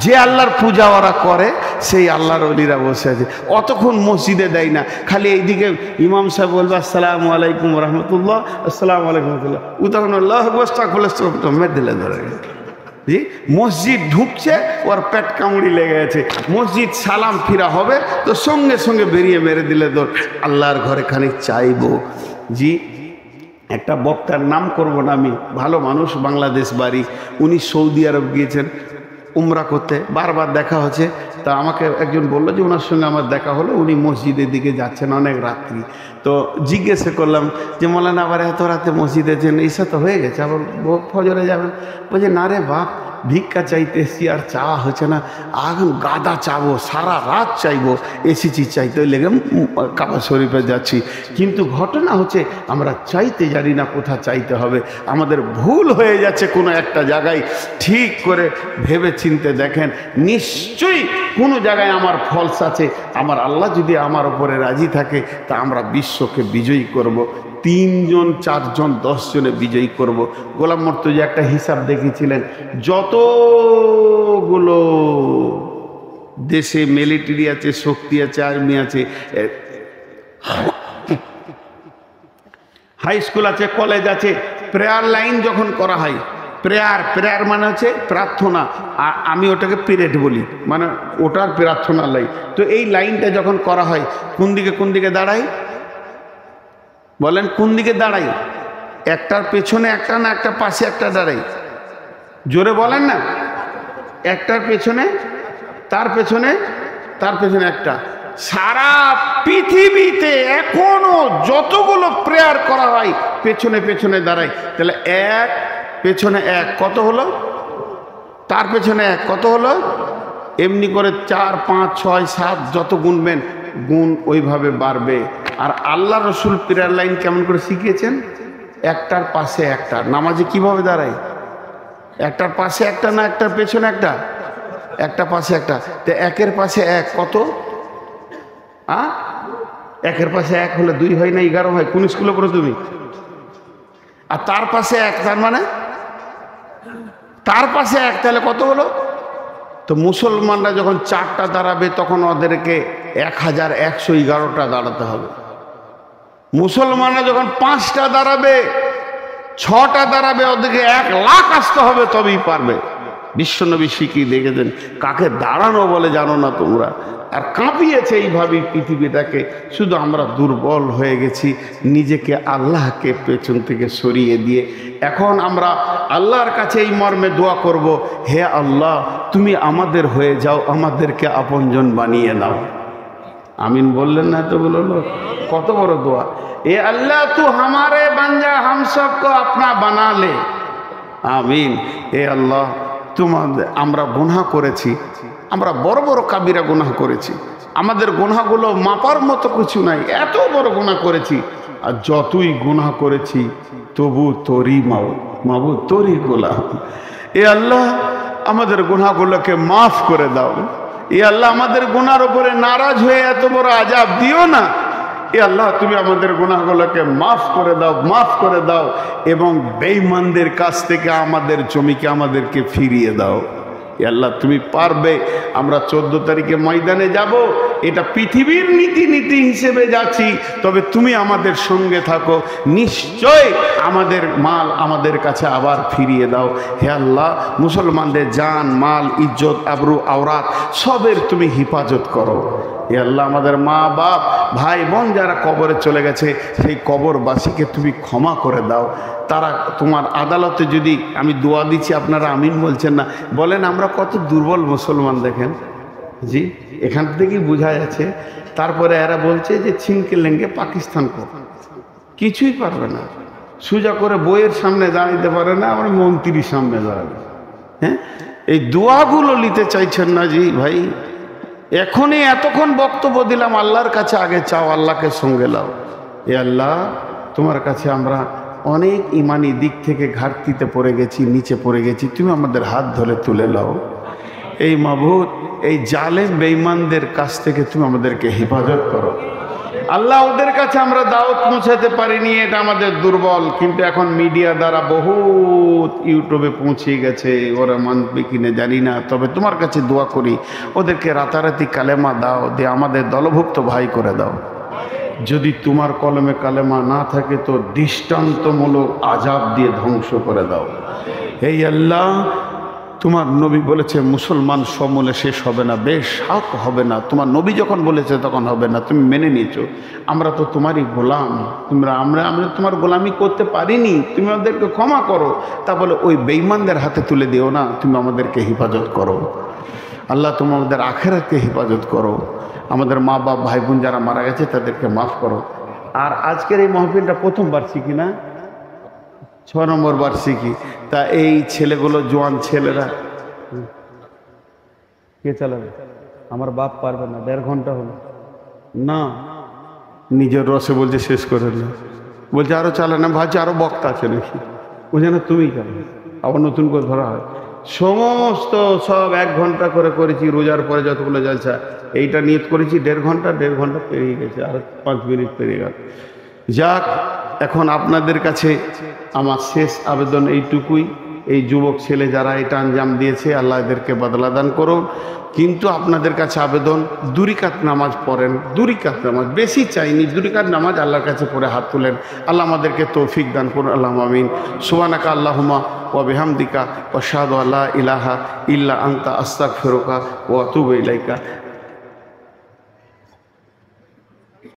যে আল্লাহর পূজা ওরা করে সেই আল্লাহর অলিরা বসে আছে। অতক্ষণ মসজিদে দেয় না, খালি এইদিকে ইমাম সাহেব বলবে আসসালামু আলাইকুম রহমতুল্লাহ, আসসালামু আলাইকুম রহমতুল্লাহ, ও তখন আল্লাহ মেদ দিলে ধরে। জি, মসজিদ ঢুকছে, ওর পেট কামড়ি লেগে আছে। মসজিদ সালাম ফিরা হবে তো সঙ্গে সঙ্গে বেরিয়ে মেরে দিলে তো আল্লাহর ঘরে খানিক চাইবো। জি, একটা বক্তার নাম করব না আমি, ভালো মানুষ, বাংলাদেশ বাড়ি, উনি সৌদি আরব গিয়েছেন উমরা করতে, বারবার দেখা হচ্ছে। তা আমাকে একজন বললো যে ওনার সঙ্গে আমার দেখা হলো, উনি মসজিদের দিকে যাচ্ছেন অনেক রাত্রি। তো জিজ্ঞেস করলাম যে মৌলানা আবার এত রাতে মসজিদে যান, এইসব তো হয়ে গেছে, আবার ফজরে যাবেন? বলছে না রে বাপ, ভিক্ষা চাইতে এসছি, আর চাওয়া হচ্ছে না, এখন গাদা চাবো, সারা রাত চাইবো, এসেছি চাইতে, ওই লেগে কাবা শরীফে যাচ্ছি। কিন্তু ঘটনা হচ্ছে আমরা চাইতে জানি না কোথা চাইতে হবে, আমাদের ভুল হয়ে যাচ্ছে কোনো একটা জায়গায়। ঠিক করে ভেবে চিনতে দেখেন, নিশ্চয়ই কোনো জায়গায় আমার ফলস আছে। আমার আল্লাহ যদি আমার ওপরে রাজি থাকে তা আমরা বিশ্বকে বিজয়ী করব। 3 জন 4 জন 10 জনে বিজয়ী করব। গোলাম মর্তুজা একটা হিসাব দেখিয়েছিলেন, যতগুলো দেশে মিলিটারি আছে, শক্তি আছে, আর্মি আছে, হাই স্কুল আছে, কলেজ আছে, প্রেয়ার লাইন যখন করা হয়, প্রেয়ার মানে হচ্ছে প্রার্থনা, আর আমি ওটাকে পিরিয়ড বলি, মানে ওটার প্রার্থনা লাইন। তো এই লাইনটা যখন করা হয়, কোন দিকে দাঁড়াই বলেন? কোন দিকে দাঁড়াই? একটার পেছনে একটা না একটা পাশে একটা দাঁড়াই? জোরে বলেন না। একটার পেছনে, তার পেছনে একটা। সারা পৃথিবীতে এখনো যতগুলো প্রেয়ার করা হয় পেছনে দাঁড়াই। তাহলে এক পেছনে এক কত হলো? তার পেছনে এক কত হলো? এমনি করে 4 5 6 7 যত গুনবেন গুণ ওইভাবে বাড়বে। আর আল্লাহ রসুল প্রেয়ার লাইন কেমন করে শিখিয়েছেন? একটার পাশে একটা। নামাজে কিভাবে দাঁড়ায়? একটার পাশে একটা না একটার পেছনে একটা? একটা পাশে একটা। তো একের পাশে এক কত? একের পাশে এক হলে 2 হয় না 11 হয়? কোন স্কুলে পড়ো তুমি? আর তার পাশে এক, তার মানে তার পাশে এক, তাহলে কত হলো? তো মুসলমানরা যখন 4টা দাঁড়াবে তখন ওদেরকে 1111টা দাঁড়াতে হবে। মুসলমানরা যখন 5টা দাঁড়াবে, 6টা দাঁড়াবে, ওদেরকে 1 লাখ আসতে হবে, তবেই পারবে। বিশ্বনবী শিখিয়ে দেখেছেন, কাকে দাঁড়ানো বলে জানো না তোমরা? আর কাঁপিয়েছে এইভাবেই পৃথিবীটাকে। শুধু আমরা দুর্বল হয়ে গেছি, নিজেকে আল্লাহকে পেছন থেকে সরিয়ে দিয়ে। এখন আমরা আল্লাহর কাছে এই মর্মে দোয়া করব, হে আল্লাহ তুমি আমাদের হয়ে যাও, আমাদেরকে আপনজন বানিয়ে নাও। আমিন বললেন না এতগুলো লোক? কত বড় দোয়া। এ আল্লাহ তু হামারে বাঞ্জা হাম সবকো আপনা বানা লে, আমিন। এ আল্লাহ, আমরা গুনাহ করেছি, আমরা বড় বড় কাবিরা গুনাহ করেছি, আমাদের গুনাহগুলো মাপার মতো কিছু নাই, এত বড় গুনাহ করেছি। আর যতই গুনাহ করেছি তবু তোরই মাবুদ, তোরই গোলাম। এ আল্লাহ, আমাদের গুনাহগুলোকে মাফ করে দাও। এ আল্লাহ, আমাদের গুনার উপরে নারাজ হয়ে এত বড় আযাব দিও না। এ আল্লাহ, তুমি আমাদের গুনাহগুলোকে মাফ করে দাও, মাফ করে দাও, এবং বেঈমানদের কাছ থেকে আমাদের জমিকে আমাদেরকে ফিরিয়ে দাও। এ আল্লাহ, তুমি পারবে। আমরা 14 তারিখে ময়দানে যাব, এটা পৃথিবীর নীতি হিসেবে যাচ্ছি, তবে তুমি আমাদের সঙ্গে থাকো, নিশ্চয় আমাদের মাল আমাদের কাছে আবার ফিরিয়ে দাও। হে আল্লাহ, মুসলমানদের জান, মাল, ইজ্জত, আবরু, আওরাত সবের তুমি হিফাজত করো। এ আল্লাহ, আমাদের মা বাপ, ভাই বোন যারা কবরে চলে গেছে, সেই কবরবাসীকে তুমি ক্ষমা করে দাও। তারা তোমার আদালতে যদি, আমি দোয়া দিচ্ছি, আপনারা আমিন বলছেন না, বলেন আমরা কত দুর্বল মুসলমান দেখেন। জি, এখান থেকেই বোঝা যাচ্ছে। তারপরে এরা বলছে যে ছিনকে লেঙ্গে পাকিস্তান কো, কিছুই পারবে না। সোজা করে বইয়ের সামনে দাঁড়াইতে পারে না, আমরা মন্ত্রীর সামনে দাঁড়াবে। হ্যাঁ, এই দোয়াগুলো নিতে চাইছেন না। জি ভাই, এখনই এতক্ষণ বক্তব্য দিলাম, আল্লাহর কাছে আগে চাও, আল্লাহকে সঙ্গে লাও। এ আল্লাহ, তোমার কাছে আমরা অনেক ইমানি দিক থেকে ঘাটতিতে পড়ে গেছি, নিচে পড়ে গেছি, তুমি আমাদের হাত ধরে তুলে লাও। এই মাবুদ, এই জালেম বেঈমানদের কাছ থেকে তুমি আমাদেরকে হেফাজত করো। আল্লাহ, ওদের কাছে আমরা দাওয়াত পৌঁছাতে পারিনি, এটা আমাদের দুর্বল, কিন্তু এখন মিডিয়া দ্বারা বহুত ইউটিউবে পৌঁছে গেছে, ওরা মানবে কিনা জানি না, তবে তোমার কাছে দোয়া করি, ওদেরকে রাতারাতি কালেমা দাও, দিয়ে আমাদের দলভুক্ত ভাই করে দাও। যদি তোমার কলমে কালেমা না থাকে তো দৃষ্টান্তমূলক আযাব দিয়ে ধ্বংস করে দাও। এই আল্লাহ, তোমার নবী বলেছে মুসলমান সমূলে শেষ হবে না, বেশ হক হবে না। তোমার নবী যখন বলেছে তখন হবে না, তুমি মেনে নিয়েছো। আমরা তো তোমারই গোলাম, আমরা তোমার গোলামি করতে পারিনি, তুমি আমাদেরকে ক্ষমা করো। তা বলে ওই বেঈমানদের হাতে তুলে দিও না, তুমি আমাদেরকে হেফাজত করো। আল্লাহ, তুমি আমাদের আখিরাতকে হেফাজত করো। আমাদের মা বাপ, ভাই বোন যারা মারা গেছে তাদেরকে মাফ করো। আর আজকের এই মাহফিলটা প্রথম বার্ষিকী না, 6 নম্বর বার্ষিকী। তা এই ছেলেগুলো, জোয়ান ছেলেরা, কে চালাবে? আমার বাপ পারবে না, 1.5 ঘন্টা হলো না, নিজের রসে বলছে শেষ করে না, বলছে আরো চালা না, ভাবছে আরো বক্তা আছে নাকি, বলছে না তুমি চালাবে, আবার নতুন করে ধরা হয়। সমস্ত সব 1 ঘন্টা করে করেছি, রোজার পরে যতগুলো জলসা, এইটা নিয়ত করেছি 1.5 ঘন্টা, 1.5 ঘন্টা পেরিয়ে গেছে, আর 5 মিনিট পেরিয়ে গেল। যাক, এখন আপনাদের কাছে আমার শেষ আবেদন এইটুকুই, এই যুবক ছেলে যারা এটা আঞ্জাম দিয়েছে, আল্লাহ এদেরকে বদলা দান করুন। কিন্তু আপনাদের কাছে আবেদন, 2 রাকাত নামাজ পড়েন, 2 রাকাত নামাজ, বেশি চাইনি, 2 রাকাত নামাজ আল্লাহর কাছে পড়ে হাত তুলেন। আল্লাহ আমাদেরকে তৌফিক দান করুন, আল্লাহ আমিন। সুবহানাকা আল্লাহুম্মা ওয়া বিহামদিকা আশহাদু আল্লা ইলাহা ইল্লা আনতা আস্তাগফিরুকা ওয়া আতুবু ইলাইকা।